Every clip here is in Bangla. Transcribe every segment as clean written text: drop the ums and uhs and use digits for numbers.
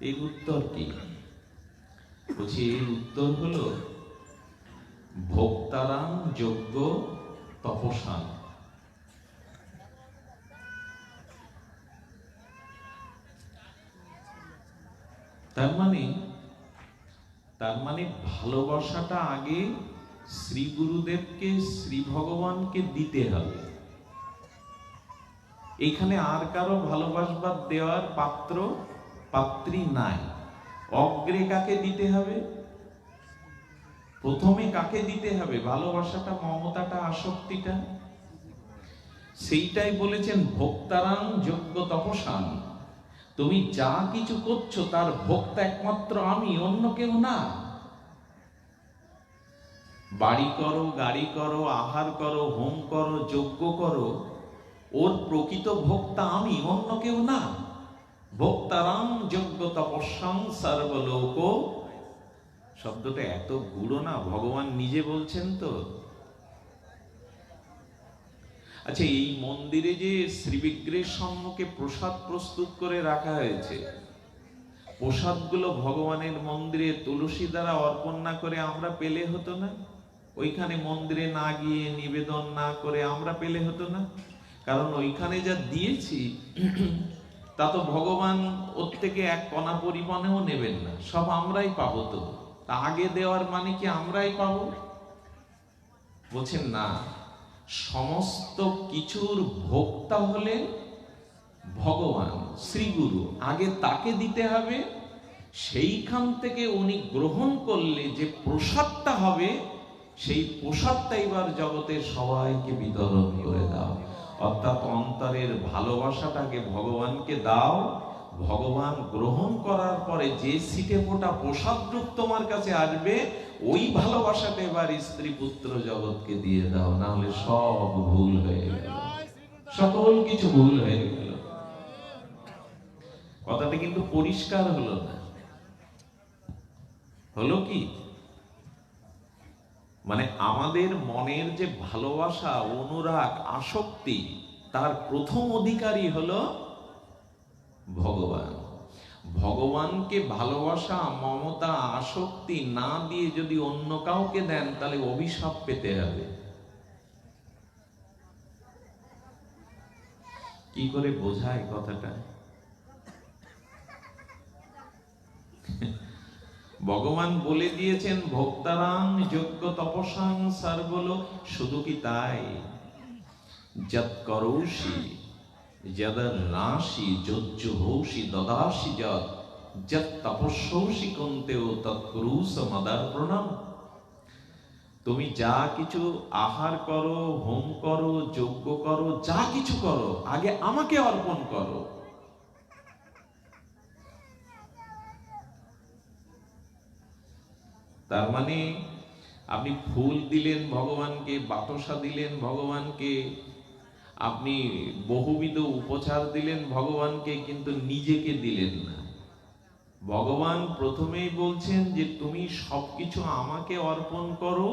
এর উত্তর কি? বলছি এর উত্তর হলো ভোক্তারাম যজ্ঞ তপসান। তার মানে ভালোবাসাটা আগে শ্রী গুরুদেবকে, শ্রী ভগবানকে দিতে হবে। এখানে আর কারো ভালোবাসবার দেওয়ার পাত্র পাত্রী নাই। অগ্রে কাকে দিতে হবে? প্রথমে কাকে দিতে হবে ভালোবাসাটা, মমতাটা, আসক্তিটা? সেইটাই বলেছেন ভোক্তারাম যজ্ঞ তপসান। তুমি যা কিছু করছো তার ভোক্তা একমাত্র আমি, অন্য কেউ না। বাড়ি করো, গাড়ি করো, আহার করো, হোম করো, যজ্ঞ করো, ওর প্রকৃত ভোক্তা আমি, অন্য কেউ না। ভোক্তারাম যজ্ঞ তপস্যাং সর্বলোক। শব্দটা এত গুঢ় না, ভগবান নিজে বলছেন তো। আচ্ছা, এই মন্দিরে যে শ্রীবিগ্রহের সম্মুখে প্রসাদ প্রস্তুত করে রাখা হয়েছে, প্রসাদগুলো ভগবানের মন্দিরে তুলসী দ্বারা অর্পণ না করে আমরা পেলে হতো না? ওইখানে মন্দিরে না গিয়ে নিবেদন না করে আমরা পেলে হতো না? কারণ ওইখানে যা দিয়েছি তা তো ভগবান ওর থেকে এক কণা পরিমাণেও নেবেন না, সব আমরাই পাবো। তো তা আগে দেওয়ার মানে কি আমরাই পাবো? বলছেন না, সমস্ত কিছুর ভোক্তা হলেন ভগবান শ্রীগুরু, আগে তাকে দিতে হবে। সেইখান থেকে উনি গ্রহণ করলে যে প্রসাদটা হবে, সেই প্রসাদটা এবার জগতের সবাইকে বিতরণ করে দাও। অর্থাৎ অন্তরের ভালোবাসাটাকে ভগবানকে দাও। ভগবান গ্রহণ করার পরে যে ছিটে ফোটা প্রসাদ রূপ তোমার কাছে আসবে, ওই ভালোবাসাটা এবার স্ত্রী পুত্র জগৎকে দিয়ে দাও, না হলে সব ভুল হয়ে গেল, সকল কিছু ভুল হয়ে গেল। কথাটা কিন্তু পরিষ্কার হলো না। হলো কি? মানে আমাদের মনের যে ভালোবাসা, অনুরাগ, আসক্তি, তার প্রথম অধিকারী হলো ভগবান। ভগবানকে ভালোবাসা, মমতা, আসক্তি না দিয়ে যদি অন্য কাউকে দেন, তাহলে অভিশাপ পেতে হবে। কি করে বোঝায় কথাটা? ভগবান বলে দিয়েছেন ভোক্তারাম যজ্ঞ তপসাং সর্বলোক। শুধু কি তাই? যৎ করোষি যদনাসি যজ্জুহোষি দদাসি যৎ যৎ তপস্যৌষি কুন্তেও তৎকুরুষ মদার্পণম। তুমি যা কিছু আহার করো, হোম করো, যজ্ঞ করো, যা কিছু করো, আগে আমাকে অর্পণ করো। তার মানে আপনি ফুল দিলেন ভগবানকে, বাতাসা দিলেন ভগবানকে, আপনি বহুবিধ উপচার দিলেন ভগবানকে, কিন্তু নিজেকে দিলেন না। ভগবান প্রথমেই বলছেন যে তুমি সবকিছু আমাকে অর্পণ করো,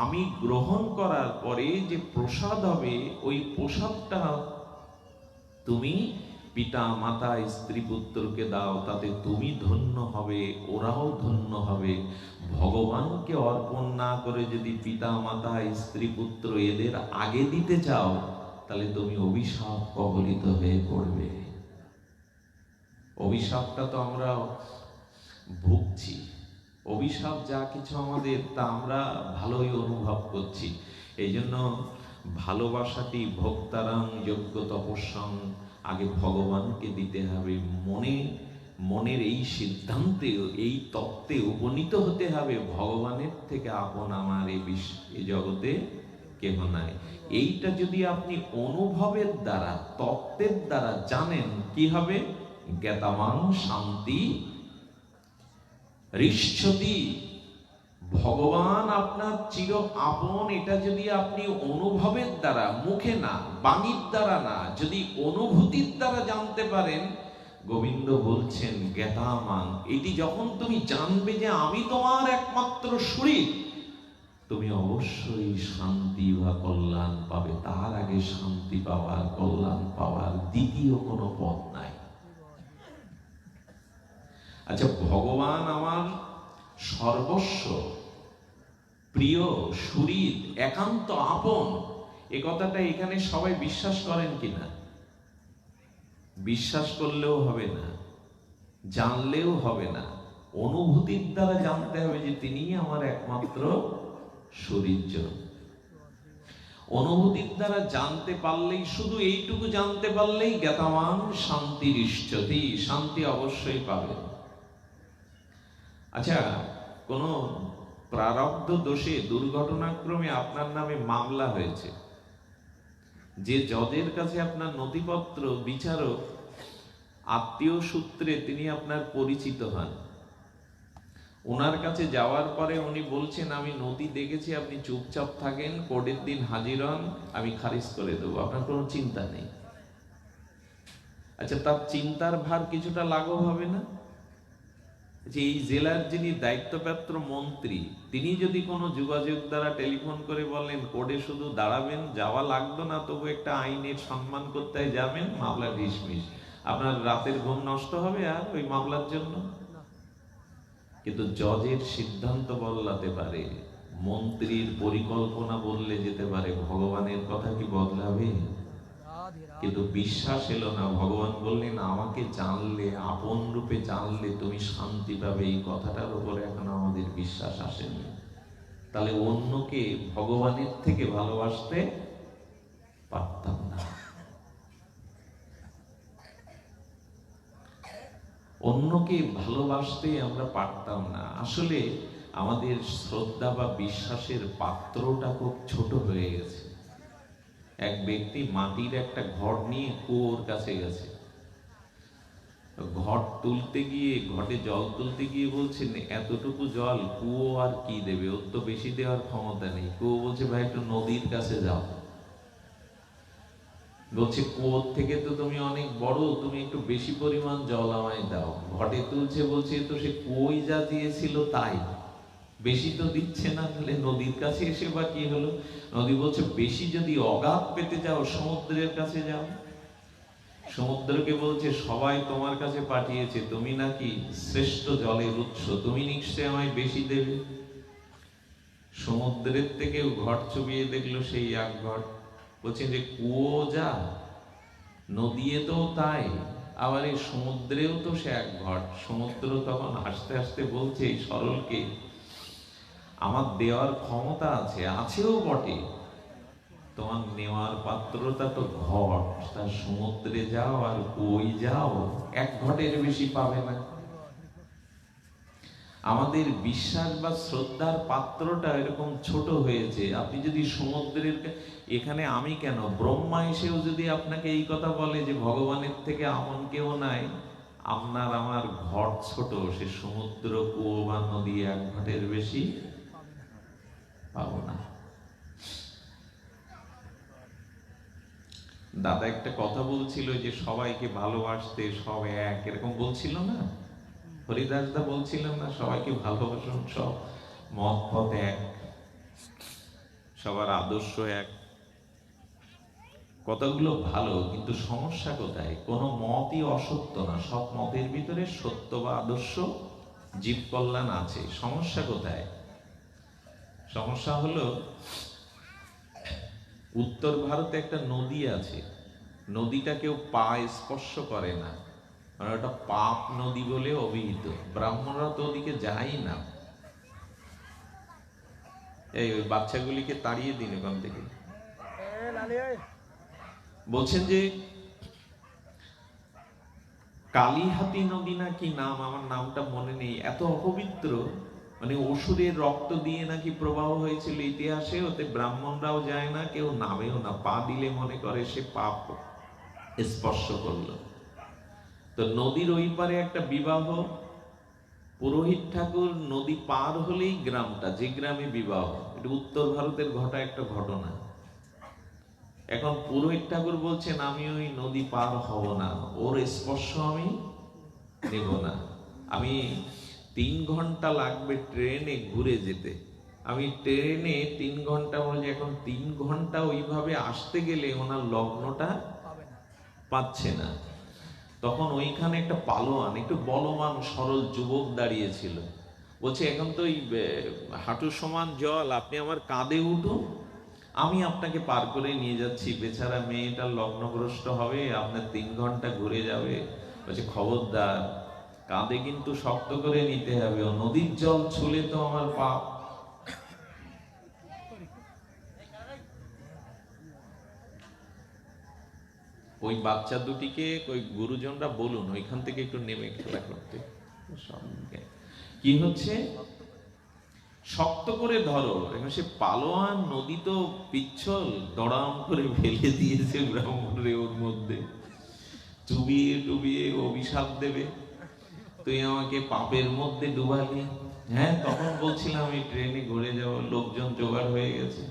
আমি গ্রহণ করার পরে যে প্রসাদ হবে, ওই প্রসাদটা তুমি পিতা মাতা স্ত্রী পুত্রকে দাও, তাতে তুমি ধন্য হবে, ওরাও ধন্য হবে। ভগবানকে অর্পণ না করে যদি পিতা মাতা স্ত্রী পুত্র এদের আগে দিতে চাও, তাহলে তুমি অভিশাপ কবলিত হয়ে পড়বে। অভিশাপটা তো আমরা ভুগছি। অভিশাপ যা কিছু আমাদের, তা আমরা ভালোই অনুভব করছি। এই জন্য ভালোবাসাটি ভোক্তারাং যজ্ঞ তপস্যাং, আগে ভগবানকে দিতে হবে। মনের এই সিদ্ধান্তে, এই তত্ত্বে উপনীত হতে হবে, ভগবানের থেকে আপন আমার এই জগতে কেহ নাই। এইটা যদি আপনি অনুভবের দ্বারা, তত্ত্বের দ্বারা জানেন, কি হবে? জ্ঞাতামাং শান্তি ঋষ্যতি। ভগবান আপনার চির আপন, এটা যদি আপনি অনুভবের দ্বারা, মুখে না, বাণীর দ্বারা না, যদি অনুভূতির দ্বারা জানতে পারেন, গোবিন্দ বলছেন জ্ঞাতামাং, এটি যখন তুমি জানবে যে আমি তোমার একমাত্র শরীর, তুমি অবশ্যই শান্তি বা কল্যাণ পাবে। তার আগে শান্তি পাওয়ার, কল্যাণ পাওয়ার দ্বিতীয় কোনো পথ নাই। আচ্ছা, ভগবান আমার সর্বস্ব, প্রিয়, সুহৃদ, একান্ত আপন, এ কথাটা এখানে সবাই বিশ্বাস করেন কিনা? বিশ্বাস করলেও হবে না, জানলেও হবে না, অনুভূতির দ্বারা জানতে হবে যে তিনি আমার একমাত্র শরীরজন। অনুভূতির দ্বারা জানতে পারলেই, শুধু এইটুকু জানতে পারলেই জ্ঞাতামান শান্তির ইষ্ঠতি, শান্তি অবশ্যই পাবেন। আচ্ছা, কোন প্রারব্ধ দোষে দুর্ঘটনাক্রমে আপনার নামে মামলা হয়েছে, যে জজের কাছে আপনার নথিপত্র, বিচারক, আত্মীয় সূত্রে তিনি আপনার পরিচিত হন, ওনার কাছে যাওয়ার পরে উনি বলছেন আমি নথি দেখেছি, আপনি চুপচাপ থাকেন, কোর্টের দিন হাজির হন, আমি খারিজ করে দেবো, আপনার কোনো চিন্তা নেই। আচ্ছা, তার চিন্তার ভার কিছুটা লাঘব হবে না? যে এই জেলার যিনি দায়িত্বপ্রাপ্ত মন্ত্রী, তিনি যদি কোনো যোগাযোগ দ্বারা টেলিফোন করে বলেন কোর্টে শুধু দাঁড়াবেন, যাওয়া লাগতো না, তবু একটা আইনের সম্মান করতে যাবেন, মামলা ঢিসমিস, আপনার রাতের ঘুম নষ্ট হবে আর ওই মামলার জন্য? কিন্তু জজের সিদ্ধান্ত বদলাতে পারে, মন্ত্রীর পরিকল্পনা বললে যেতে পারে, ভগবানের কথা কি বদলাবে? কিন্তু বিশ্বাস এলো না। ভগবান বললেন আমাকে জানলে, আপন রূপে জানলে তুমি শান্তি পাবে, এই কথাটার উপরে এখন আমাদের বিশ্বাস আসেনি। তাহলে অন্যকে ভগবানের থেকে ভালোবাসতে পারতাম না, অন্যকে ভালোবাসতে আমরা পারতাম না। আসলে আমাদের শ্রদ্ধা বা বিশ্বাসের পাত্রটা খুব ছোট হয়ে গেছে। এক ব্যক্তি মাটির একটা ঘর নিয়ে কুয়োর কাছে গেছে, ঘট তুলতে গিয়ে, ঘটে জল তুলতে গিয়ে বলছেন এতটুকু জল কুয়ো আর কি দেবে, ওর তো বেশি দেওয়ার ক্ষমতা নেই। কুয়ো বলছে ভাই একটু নদীর কাছে যাও। বলছে কুয়োর থেকে তো তুমি অনেক বড়, তুমি একটু বেশি পরিমাণ জল আমায় দাও। ঘটে তুলছে, বলছে তো সে কুয়োই যা দিয়েছিল তাই, বেশি তো দিচ্ছে না, তাহলে নদীর কাছে এসে বা কি হলো? নদী বলছে বেশি যদি অগাধ পেতে যাও সমুদ্রের কাছে যাও। সমুদ্রকে বলছে সবাই তোমার কাছে পাঠিয়েছে, তুমি নাকি শ্রেষ্ঠ জলের উৎস, তুমি নিশ্চয় আমায় বেশি দেবে। সমুদ্রের থেকেও ঘট চুবিয়ে দেখলো সেই এক ঘট। বলছে যে কুয়ো যা, নদীয়ে তো তাই, আবার এই সমুদ্রেও তো সে এক ঘট। সমুদ্র তখন হাসতে হাসতে বলছে এই সরলকে, আমার দেওয়ার ক্ষমতা আছে, আছেও বটে, তোমার নেওয়ার পাত্রটা তো ঘট, তার সমুদ্রে যাও আর ওই যাও, এক ঘটের বেশি পাবে না। আমাদের বিশ্বাস বা শ্রদ্ধার পাত্রটা এরকম ছোট হয়েছে। আপনি যদি সমুদ্রের, এখানে আমি কেন, ব্রহ্মা এসেও যদি আপনাকে এই কথা বলে যে ভগবানের থেকে আমন কেউ নাই, আপনার আমার ঘট ছোট, সে সমুদ্র, কুয়ো বা নদী এক ঘটের বেশি পাবো না। দাদা একটা কথা বলছিল যে সবাইকে ভালোবাসতে সব এক, এরকম বলছিল না? হরিদাস দা বলছিলেন না সবাইকে ভালোবাসুন, সব মত পথ এক, সবার আদর্শ এক। কথাগুলো ভালো, কিন্তু সমস্যা কোথায়? কোন মতই অসত্য না, সব মতের ভিতরে সত্য বা আদর্শ, জীব কল্যাণ আছে। সমস্যা কোথায়? সমস্যা হলো উত্তর ভারতে একটা নদী আছে, নদীটা কেউ পা স্পর্শ করে না, মানে ওটা পাপ নদী বলে অভিহিত। ব্রাহ্মণরা তো ওদিকে যায় না। এই ওই বাচ্চাগুলিকে তাড়িয়ে দিন ওখান থেকে। বলছেন যে কালীহাতি নদী না কি নাম, আমার নামটা মনে নেই, এত অপবিত্র, মানে অসুরের রক্ত দিয়ে নাকি প্রবাহ হয়েছিল ইতিহাসে। ওতে ব্রাহ্মণরাও যায় না, কেউ নামেও না, পা দিলে মনে করে সে পাপ স্পর্শ করলো। তো নদীর ওই পারে একটা বিবাহ, পুরোহিত ঠাকুর নদী পার হলেই গ্রামটা, যে গ্রামে বিবাহ, এটা উত্তর ভারতের ঘটা একটা ঘটনা। এখন পুরোহিত ঠাকুর বলছেন আমি ওই নদী পার হব না, ওর স্পর্শ আমি নেব না, আমি 3 ঘন্টা লাগবে ট্রেনে ঘুরে যেতে, আমি ট্রেনে 3 ঘন্টা, বলছে এখন 3 ঘন্টা ওইভাবে আসতে গেলে ওনার লগ্নটা পাচ্ছে না। তখন ওইখানে একটা পালোয়ান, একটু বলবান সরল যুবক দাঁড়িয়েছিল। বলছে, এখন তো ওই হাঁটু সমান জল, আপনি আমার কাঁধে উঠুন, আমি আপনাকে পার করে নিয়ে যাচ্ছি। বেচারা মেয়েটা লগ্নভ্রষ্ট হবে, আপনার 3 ঘন্টা ঘুরে যাবে। বলছে, খবরদার, কাঁধে কিন্তু শক্ত করে নিতে হবে, ও নদীর জল ছুলে তো আমার পাপ। ওই বাচ্চা দুটিকে ওই গুরুজনরা বলুন ওইখান থেকে একটু নেমে খেলা করতে। কি হচ্ছে, শক্ত করে ধরো। এখন সে পালোয়ান, নদী তো পিচ্ছল, দড়াম করে ফেলে দিয়েছে ব্রাহ্মণরে ওর মধ্যে, চুবিয়ে টুবিয়ে অভিশাপ দেবে, তুই আমাকে পাপের মধ্যে ডুবালি। হ্যাঁ, তখন বলছিলাম আমি ট্রেনে ঘুরে যাব, লোকজন জোগাড় হয়ে গেছে।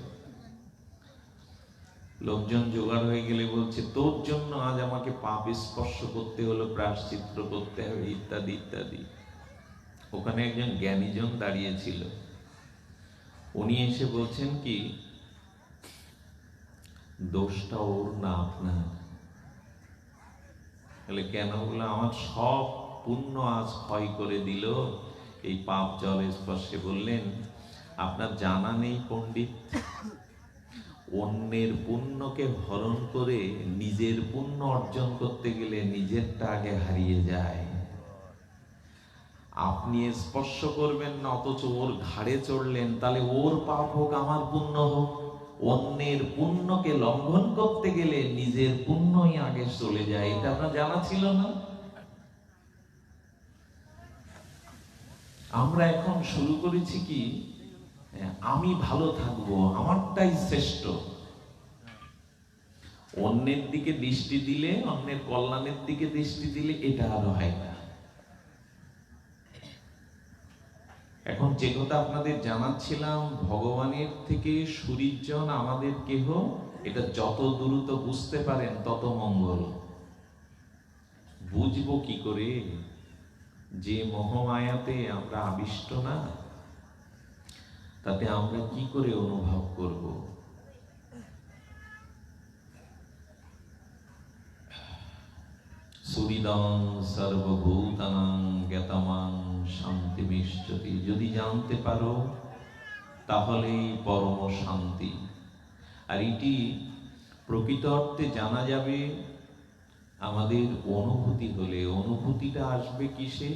লোকজন জোগাড় হয়ে গেলে বলছে, তোর জন্য আজ আমাকে পাপ স্পর্শ করতে হলো, প্রায়শ্চিত্ত করতে হবে, ইত্যাদি ইত্যাদি। ওখানে একজন জ্ঞানীজন দাঁড়িয়েছিল, উনি এসে বলছেন কি, দোষটা ওর না আপনার। বলে, কেন? বলে, আমার সব পুণ্য আজ ক্ষয় করে দিল এই পাপ জল স্পর্শে। বললেন, আপনার জানা নেই পণ্ডিত, অন্যের পুণ্যকে হরণ করে নিজের পুণ্য অর্জন করতে গেলে নিজেরটা আগে হারিয়ে যায়। আপনি স্পর্শ করবেন না, অথচ ওর ঘাড়ে চড়লেন, তাহলে ওর পাপ হোক আমার পুণ্য হোক, অন্যের পুণ্যকে লঙ্ঘন করতে গেলে নিজের পুণ্যই আগে চলে যায়। এটা আপনার জানা ছিল না? আমরা এখন শুরু করেছি কি, আমি ভালো থাকবো, আমারটাই শ্রেষ্ঠ। অন্যের দিকে দৃষ্টি দিলে, অন্যের কল্যাণের দিকে দৃষ্টি দিলে এটা আর হয় না। এখন যে কথা আপনাদের জানাচ্ছিলাম, ভগবানের থেকে সুরিজন আমাদের কেহ, এটা যত দ্রুত বুঝতে পারেন তত মঙ্গল। বুঝবো কি করে যে মোহমায়াতে আমরা আবিষ্ট না? তাতে আমরা কি করে অনুভব করব? সুরিদং সর্বভূতানাং জ্ঞাতমাং শান্তিমিষ্টতি। যদি জানতে পারো তাহলেই পরম শান্তি। আর এটি প্রকৃত অর্থে জানা যাবে আমাদের অনুভূতি হলে। অনুভূতিটা আসবে কিসে?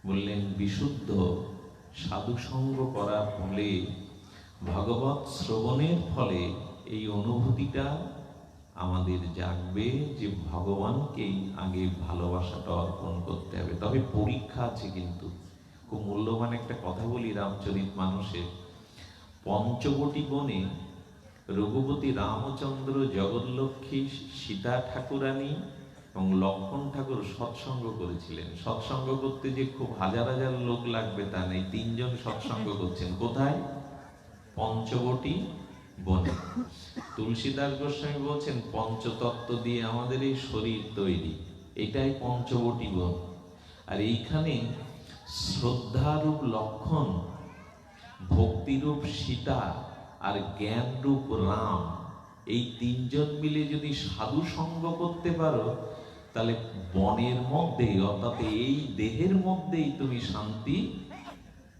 বললেন, বিশুদ্ধ সাধু সঙ্গ করার ফলে, ভগবৎ শ্রবণের ফলে এই অনুভূতিটা আমাদের জাগবে যে ভগবানকেই আগে ভালোবাসাটা অর্পণ করতে হবে। তবে পরীক্ষা আছে কিন্তু। খুব মূল্যবান একটা কথা বলি রামচরিত মানুষের। পঞ্চবটি বনে রঘুপতি রামচন্দ্র, জগৎলক্ষ্মী সীতা ঠাকুরানী এবং লক্ষ্মণ ঠাকুর সৎসঙ্গ করেছিলেন। সৎসঙ্গ করতে যে খুব হাজার হাজার লোক লাগবে তা নেই, 3 জন সৎসঙ্গ করছেন। কোথায়? পঞ্চবটি বনে। তুলসীদাস গোস্বামী বলছেন, পঞ্চতত্ত্ব দিয়ে আমাদের এই শরীর তৈরি, এটাই পঞ্চবটি বন। আর এইখানে শ্রদ্ধারূপ লক্ষণ, ভক্তিরূপ সীতা আর জ্ঞানরূপ রাম, এই 3 জন মিলে যদি সাধু সঙ্গ করতে পারো, তাহলে বনের মধ্যে, অর্থাৎ এই দেহের মধ্যেই তুমি শান্তি।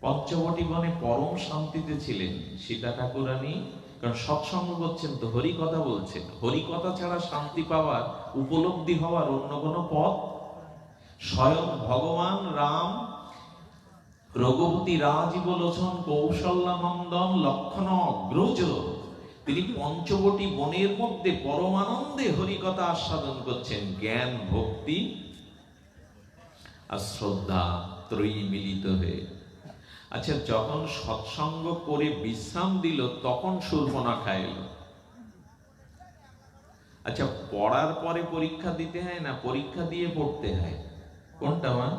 পঞ্চবটি বনে পরম শান্তিতে ছিলেন সীতা ঠাকুরানী, কারণ সৎসঙ্গ করছেন তো, হরি কথা বলছেন। হরি কথা ছাড়া শান্তি পাওয়ার, উপলব্ধি হওয়ার অন্য কোনো পথ। স্বয়ং ভগবান রাম, রঘুপতি রাজীব লোচন কৌশল্যানন্দন লক্ষণ অগ্রজ, তিনি পঞ্চবটি বনের মধ্যে পরমানন্দে হরিকথা আস্বাদন করছেন। জ্ঞান, ভক্তি আর শ্রদ্ধা ত্রয়ী মিলিত হয়ে। আচ্ছা, যখন সৎসঙ্গ করে বিশ্রাম দিল, তখন শূর্পণখা এলো। আচ্ছা, পড়ার পরে পরীক্ষা দিতে হয় না পরীক্ষা দিয়ে পড়তে হয়? কোনটা মা?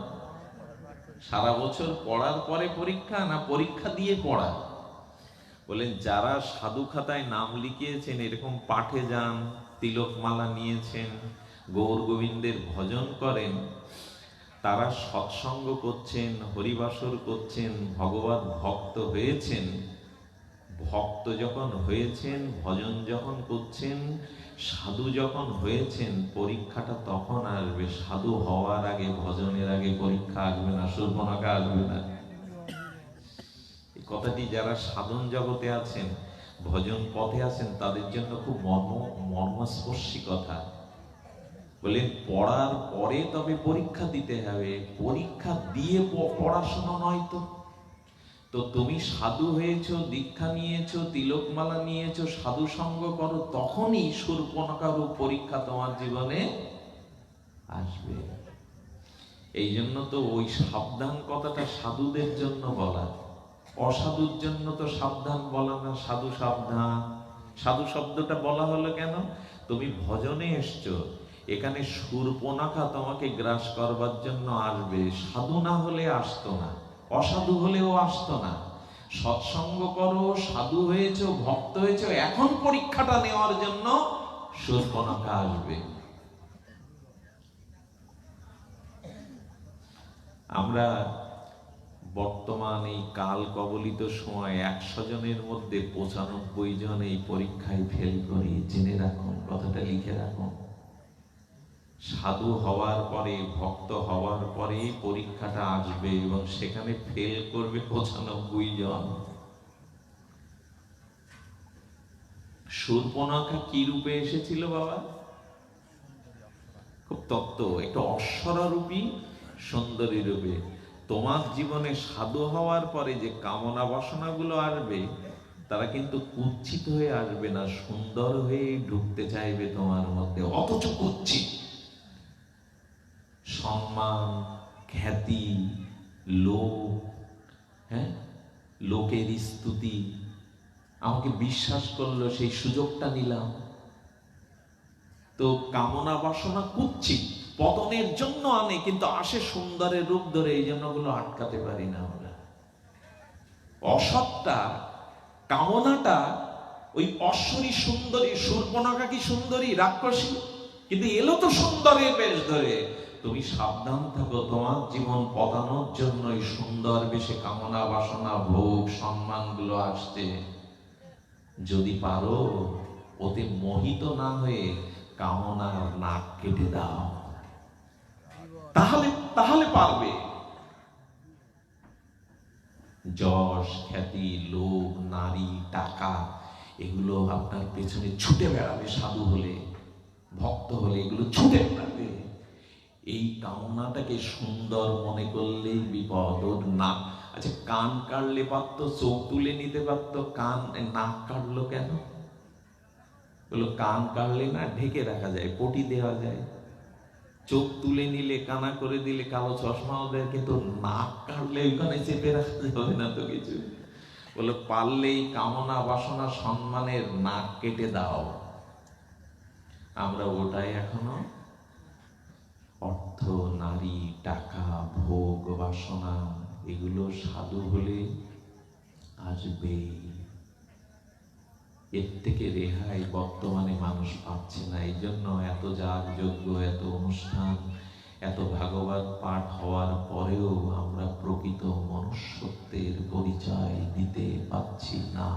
সারা বছর পড়ার পরে পরীক্ষা না পরীক্ষা দিয়ে পড়া? বলেন, যারা সাধু খাতায় নাম লিখিয়েছেন, এরকম পাঠে যান, তিলকমালা নিয়েছেন, গৌর গোবিন্দের ভজন করেন, তারা সৎসঙ্গ করছেন, হরিবাসর করছেন, ভগবত ভক্ত হয়েছেন, ভক্ত যখন হয়েছেন, ভজন যখন করছেন, সাধু যখন হয়েছেন, পরীক্ষাটা তখন আসবে। সাধু হওয়ার আগে, ভজনের আগে পরীক্ষা আসবে না, শূর্পণখা আসবে না। এই কথাটি যারা সাধন জগতে আছেন, ভজন পথে আছেন, তাদের জন্য খুব মর্মস্পর্শী কথা। বলে পড়ার পরে তবে পরীক্ষা দিতে হবে, পরীক্ষা দিয়ে পড়াশোনা নয় তো। তো তুমি সাধু হয়েছো, দীক্ষা নিয়েছো, তিলকমালা নিয়েছো, সাধু সঙ্গ করো, তখনই শূর্পণখার পরীক্ষা তোমার জীবনে আসবে। এই জন্য তো ওই সাবধান কথাটা সাধুদের জন্য বলা, অসাধুর জন্য তো সাবধান বলা না। সাধু সাবধান, সাধু শব্দটা বলা হলো কেন? তুমি ভজনে এসছো, এখানে শূর্পণখা তোমাকে গ্রাস করবার জন্য আসবে। সাধু না হলে আসতো না, অসাধু হলেও আসতো না। সৎসঙ্গ করো, সাধু হয়েছো, ভক্ত হয়েছো, এখন পরীক্ষাটা নেওয়ার জন্য শূর্পণখা আসবে। আমরা বর্তমান এই কাল কবলিত সময় 100 জনের মধ্যে 95 জন এই পরীক্ষায় ফেল করি। জেনে রাখুন, কথাটা লিখে রাখুন। সাধু হওয়ার পরে, ভক্ত হওয়ার পরে পরীক্ষাটা আসবে এবং সেখানে ফেল করবে 95 জন। শূর্পণখা কি রূপে এসেছিল বাবা? খুব তত্ত্ব, একটু অশ্বরূপী সুন্দরী রূপে। তোমার জীবনে সাধু হওয়ার পরে যে কামনা বাসনাগুলো আসবে, তারা কিন্তু কুৎসিত হয়ে আসবে না, সুন্দর হয়ে ঢুকতে চাইবে তোমার মধ্যে। অথচ কুৎসিত সম্মান, খ্যাতি, লোক, হ্যাঁ, লোকের স্তুতি, আমাকে বিশ্বাস করলো, সেই সুযোগটা নিলাম। তো কামনা বাসনা কুৎসিত, পতনের জন্য আনে, কিন্তু আসে সুন্দরের রূপ ধরে। এই জন্য ওগুলো আটকাতে পারি না আমরা। অসৎটা, কামনাটা, ওই অশ্বরী সুন্দরী, শূর্পণখা কি সুন্দরী, রাক্ষসী, কিন্তু এলো তো সুন্দরের বেশ ধরে। তুমি সাবধান থাকো, তোমার জীবন পতানোর জন্য এই সুন্দর বেশে কামনা বাসনা, ভোগ, সম্মান গুলো আসছে। যদি পারো ওতে মোহিত না হয়ে কামনার নাক কেটে দাও, তাহলে পারবে। যশ, খ্যাতি, লোভ, নারী, টাকা, এগুলো আপনার পেছনে ছুটে বেড়াবে। সাধু হলে, ভক্ত হলে এগুলো ছুটে বেড়াবে। এই কামনাটাকে সুন্দর মনে করলেই বিপদ। ওর না, আচ্ছা কান কাটলে পারতো, চোখ তুলে নিতে পারতো, কান নাক কাটলো কেন? বলো কান কাটলে না ঢেকে রাখা যায়, পটি দেওয়া যায়। চোখ তুলে নিলে, কানা করে দিলে, কালো চশমাও দেয়, কিন্তু নাক কাটলে ওইখানে চেপে রাখতে হবে না তো কিছু। বলে পারলেই কামনা বাসনা সম্মানের নাক কেটে দাও। আমরা ওটাই এখনো, অর্থ, নারী, টাকা, ভোগ, বাসনা, এগুলো সাধু হলে আসবেই। এর থেকে রেহাই বর্তমানে মানুষ পাচ্ছে না। এই জন্য এত যাগযজ্ঞ, এত অনুষ্ঠান, এত ভাগবত পাঠ হওয়ার পরেও আমরা প্রকৃত মনুষ্যত্বের পরিচয় দিতে পারছি না।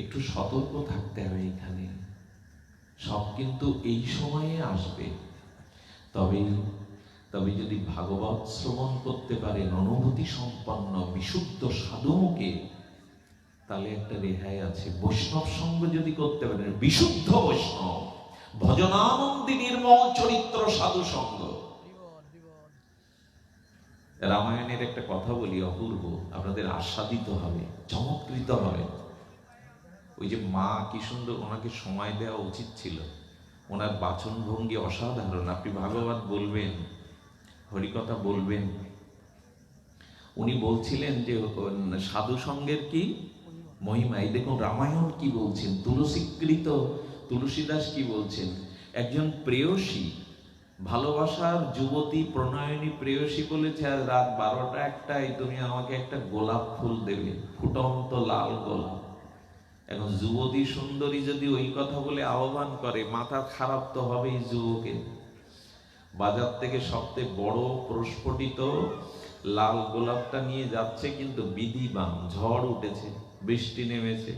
একটু সতর্ক থাকতে হবে এখানে। সব কিন্তু এই সময়ে আসবে। তবে যদি ভাগবত শ্রবণ করতে পারেন অনুভূতি সম্পন্ন বিশুদ্ধ সাধুকে, তাহলে একটা রেহাই আছে। বৈষ্ণব সঙ্গ যদি করতে পারেন, বিশুদ্ধ বৈষ্ণব, ভজনানন্দী নির্মল চরিত্র সাধু সঙ্গ। রামায়ণের একটা কথা বলি, অপূর্ব, আপনাদের আস্বাদিত হবে, চমৎকৃত হবে। ওই যে মা কি সুন্দর, ওনাকে সময় দেওয়া উচিত ছিল। ওনার বাচন ভঙ্গি অসাধারণ। আপনি ভাগবত বলবেন, হরিকথা বলবেন, উনি বলছিলেন যে সাধু সঙ্গের কি মহিমা। এই দেখুন রামায়ণ কি বলছেন, তুলসীকৃত তুলসীদাস কি বলছেন। একজন প্রেয়সী, ভালোবাসার যুবতী, প্রণয়নী প্রেয়সী বলেছে, আজ রাত 12টা-1টায় তুমি আমাকে একটা গোলাপ ফুল দেবে, ফুটন্ত লাল গোলাপ। এখন যুবতী সুন্দরী যদি ওই কথা বলে আহ্বান করে, মাথা খারাপ তো হবেই যুবকের। বাজার থেকে সবচেয়ে বড় প্রস্ফুটিত লাল গোলাপটা নিয়ে যাচ্ছে, কিন্তু বিধিবান ঝড় উঠেছে, বৃষ্টি নেমেছে।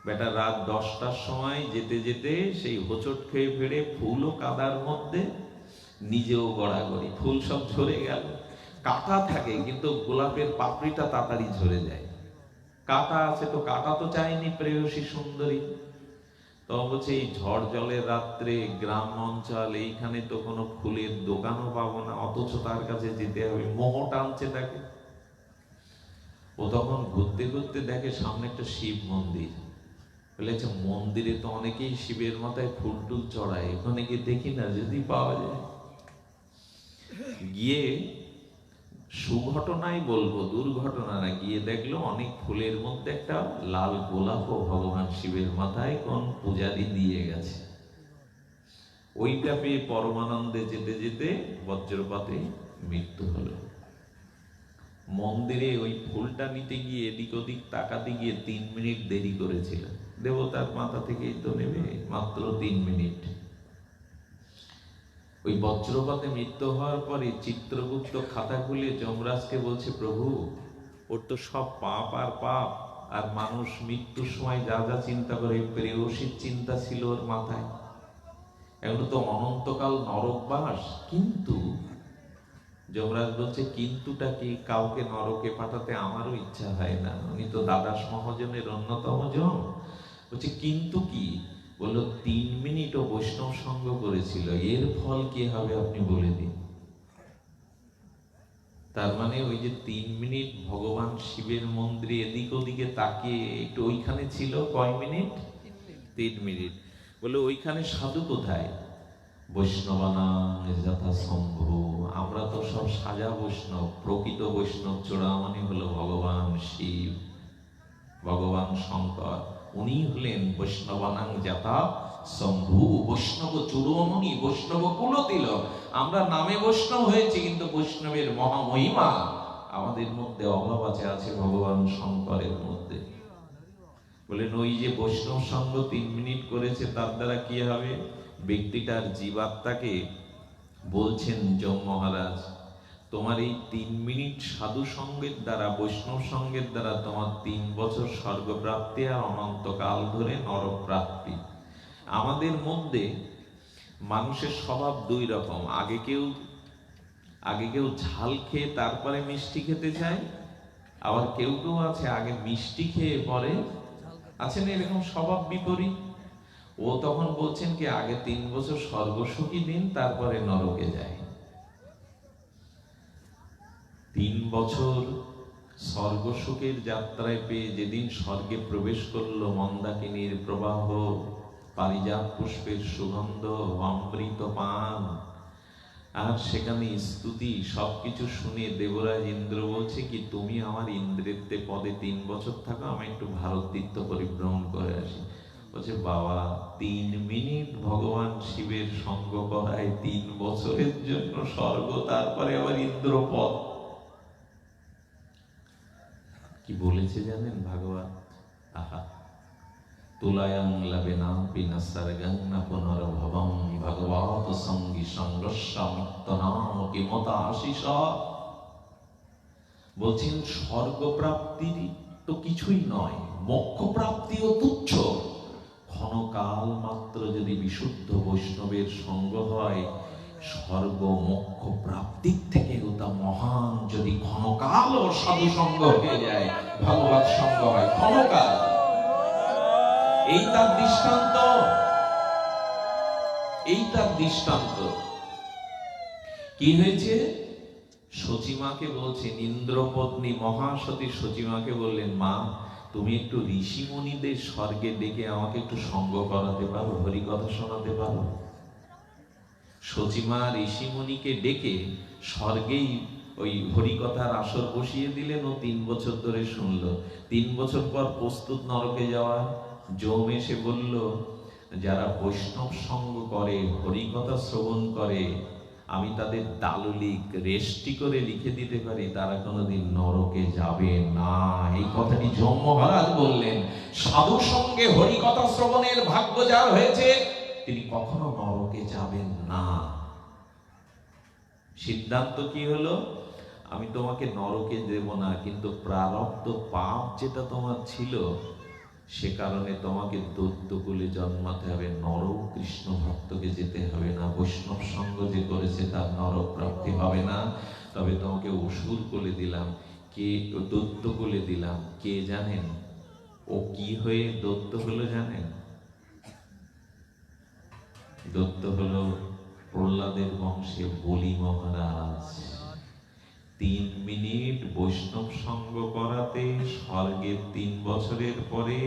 বেটা রাত 10টার সময় যেতে যেতে সেই হোঁচট খেয়ে ফেরে ফুলও কাদার মধ্যে, নিজেও গড়াগড়ি, ফুল সব ঝরে গেল। কাঁটা থাকে কিন্তু গোলাপের পাপড়িটা তাড়াতাড়ি ঝরে যায়। কাঁটা আছে তো, কাঁটা তো চাইনি প্রেয়সী সুন্দরী। তো বলছে এই ঝড় জলের রাত্রে গ্রাম অঞ্চল, এইখানে তো কোনো ফুলের দোকানও পাবো না, অথচ তার কাছে যেতে হবে। মোহ টানছে তাকে। ও তখন ঘুরতে ঘুরতে দেখে সামনে একটা শিব মন্দির। বলেছে মন্দিরে তো অনেকেই শিবের মাথায় ফুল টুল চড়ায়, ওখানে গিয়ে দেখি না যদি পাওয়া যায়। গিয়ে সুঘটনাই বলবো, দুর্ঘটনা না, গিয়ে দেখলো অনেক ফুলের মধ্যে একটা লাল গোলাপও ভগবান শিবের মাথায় কোন পূজারি দিয়ে গেছে। ওইটা পেয়ে পরমানন্দে যেতে যেতে বজ্রপাতে মৃত্যু হলো। মন্দিরে ওই ফুলটা নিতে গিয়ে এদিক ওদিক তাকাতে গিয়ে 3 মিনিট দেরি করেছিল। দেবতার মাথা থেকেই তো নেবে, মাত্র 3 মিনিট। ওই বজ্রপাতে মৃত্যু হওয়ার পরে চিত্রগুপ্ত খাতা খুলে যমরাজকে বলছে, প্রভু ওর তো সব পাপ আর পাপ, আর মানুষ মৃত্যুর সময় যা যা চিন্তা করে, প্রেয়সীর চিন্তা ছিল ওর মাথায়। এগুলো তো অনন্তকাল নরকবাস। কিন্তু যমরাজ বলছে, কিন্তুটা কি? কাউকে নরকে পাঠাতে আমারও ইচ্ছা হয় না, উনি তো দ্বাদশ মহাজনের অন্যতম জন। বলছে কিন্তু কি? বললো 3 মিনিট ও বৈষ্ণব সঙ্গ করেছিল, এর ফল কি হবে আপনি বলে দিন। তার মানে ওই যে 3 মিনিট ভগবান শিবের মন্দিরে এদিক ওদিকে তাকিয়ে একটু ওইখানে ছিল, কয় মিনিট? 3 মিনিট। বলে ওইখানে সাধু কোথায়? বৈষ্ণবানা যথা সম্ভব। আমরা তো সব সাজা বৈষ্ণব, প্রকৃত বৈষ্ণব চূড়ামণি হলো ভগবান শিব, ভগবান শঙ্কর। উনি হলেন বৈষ্ণবানাং যথা শম্ভু, বৈষ্ণব চূড়ামণি, বৈষ্ণব কুলতিলক। আমরা নামে বৈষ্ণব হয়েছি, কিন্তু বৈষ্ণবের মহামহিমা আমাদের মধ্যে অভাব আছে ভগবান শঙ্করের মধ্যে। বলেন ওই যে বৈষ্ণব সঙ্গ 3 মিনিট করেছে, তার দ্বারা কি হবে? ব্যক্তিটার জীবাত্মাকে বলছেন যম মহারাজ, তোমার এই 3 মিনিট সাধু সঙ্গের দ্বারা, বৈষ্ণব সঙ্গের দ্বারা তোমার 3 বছর স্বর্গ প্রাপ্তি আর অনন্তকাল ধরে নরক প্রাপ্তি। আমাদের মধ্যে মানুষের স্বভাব 2 রকম। আগে কেউ ঝাল খেয়ে তারপরে মিষ্টি খেতে চায়, আবার কেউ কেউ আছে আগে মিষ্টি খেয়ে পরে, আছে না এরকম স্বভাব বিপরীত। ও তখন বলছেন কি, আগে 3 বছর স্বর্গ সুখী দিন, তারপরে নরকে যায়। 3 বছর স্বর্গ সুখের যাত্রায় পেয়ে যেদিন স্বর্গে প্রবেশ করলো, মন্দাকিনীর প্রবাহ, পারিজাত পুষ্পের সুগন্ধ, অমৃত পান, আর সেখানে স্তুতি, সবকিছু শুনে দেবরাজ ইন্দ্র বলছে কি, তুমি আমার ইন্দ্রিত্বে পদে 3 বছর থাকো, আমি একটু ভারত তীর্থ পরিভ্রমণ করে আসি। বলছে বাবা, 3 মিনিট ভগবান শিবের সঙ্গ করায় 3 বছরের জন্য স্বর্গ, তারপরে আবার ইন্দ্রপদ। কি বলেছে জানেন ভাগবত? আহা, তুলায়াং লাবেনা বিনাসারগাং না পুনর্ভবং ভগবত সঙ্গী সংগস্যামিত্তনাম কিমতা আশিস। বলছেন স্বর্গ প্রাপ্তি তো কিছুই নয়, মোক্ষ প্রাপ্তিও তুচ্ছ। ক্ষণকাল মাত্র যদি বিশুদ্ধ বৈষ্ণবের সঙ্গ হয়, স্বর্গ মোক্ষ প্রাপ্তির থেকে তা মহান। যদি ক্ষণকাল ও সাধু সঙ্গ হয়ে যায়, ভগবত সঙ্গ হয় ক্ষণকাল। এই তার দৃষ্টান্ত, এই তার দৃষ্টান্ত। কি হয়েছে? সচিমাকে বলছেন, ইন্দ্রপত্নী মহাসতী সচিমাকে বললেন, মা তুমি একটু ঋষিমুনিদের স্বর্গে ডেকে আমাকে একটু সঙ্গ করাতে পারো, হরিকথা শোনাতে পারো? সচিমা ঋষিমুনিকে ডেকে স্বর্গেই ওই হরিকথার আসর বসিয়ে দিলেন। ও 3 বছর ধরে শুনলো। 3 বছর পর প্রস্তুত নরকে যাওয়া। যম এসে বলল, যারা বৈষ্ণব সঙ্গ করে, হরিকথা শ্রবণ করে, আমি তাদের দালুলিক রেষ্টি করে লিখে দিতে পারি, তারা কোনোদিন নরকে যাবে না। এই কথাটি যম মহারাজ বললেন। সাধু সঙ্গে হরিকথা শ্রবণের ভাগ্য যার হয়েছে, তিনি কখনো নরকে যাবেন না। সিদ্ধান্ত কি হলো? আমি তোমাকে নরকে দেব না, কিন্তু প্রারব্ধ পাপ যেটা তোমার ছিল সে কারণে তোমাকে দৈত্যকুলে জন্মাতে হবে, নরক কৃষ্ণ ভক্তকে যেতে হবে না, বৈষ্ণব সঙ্গ যে করেছে তার নরক প্রাপ্তি হবে না। তবে তোমাকে অসুর কোলে দিলাম। কে? দৈত্য কোলে দিলাম। কে জানেন ও কি হয়ে দৈত্য হলো জানেন? দৈত্য হলো প্রহ্লাদের বংশে বলি মহারাজ। 3 মিনিট বৈষ্ণব সঙ্গ করাতে স্বর্গে 3 বছরের পরে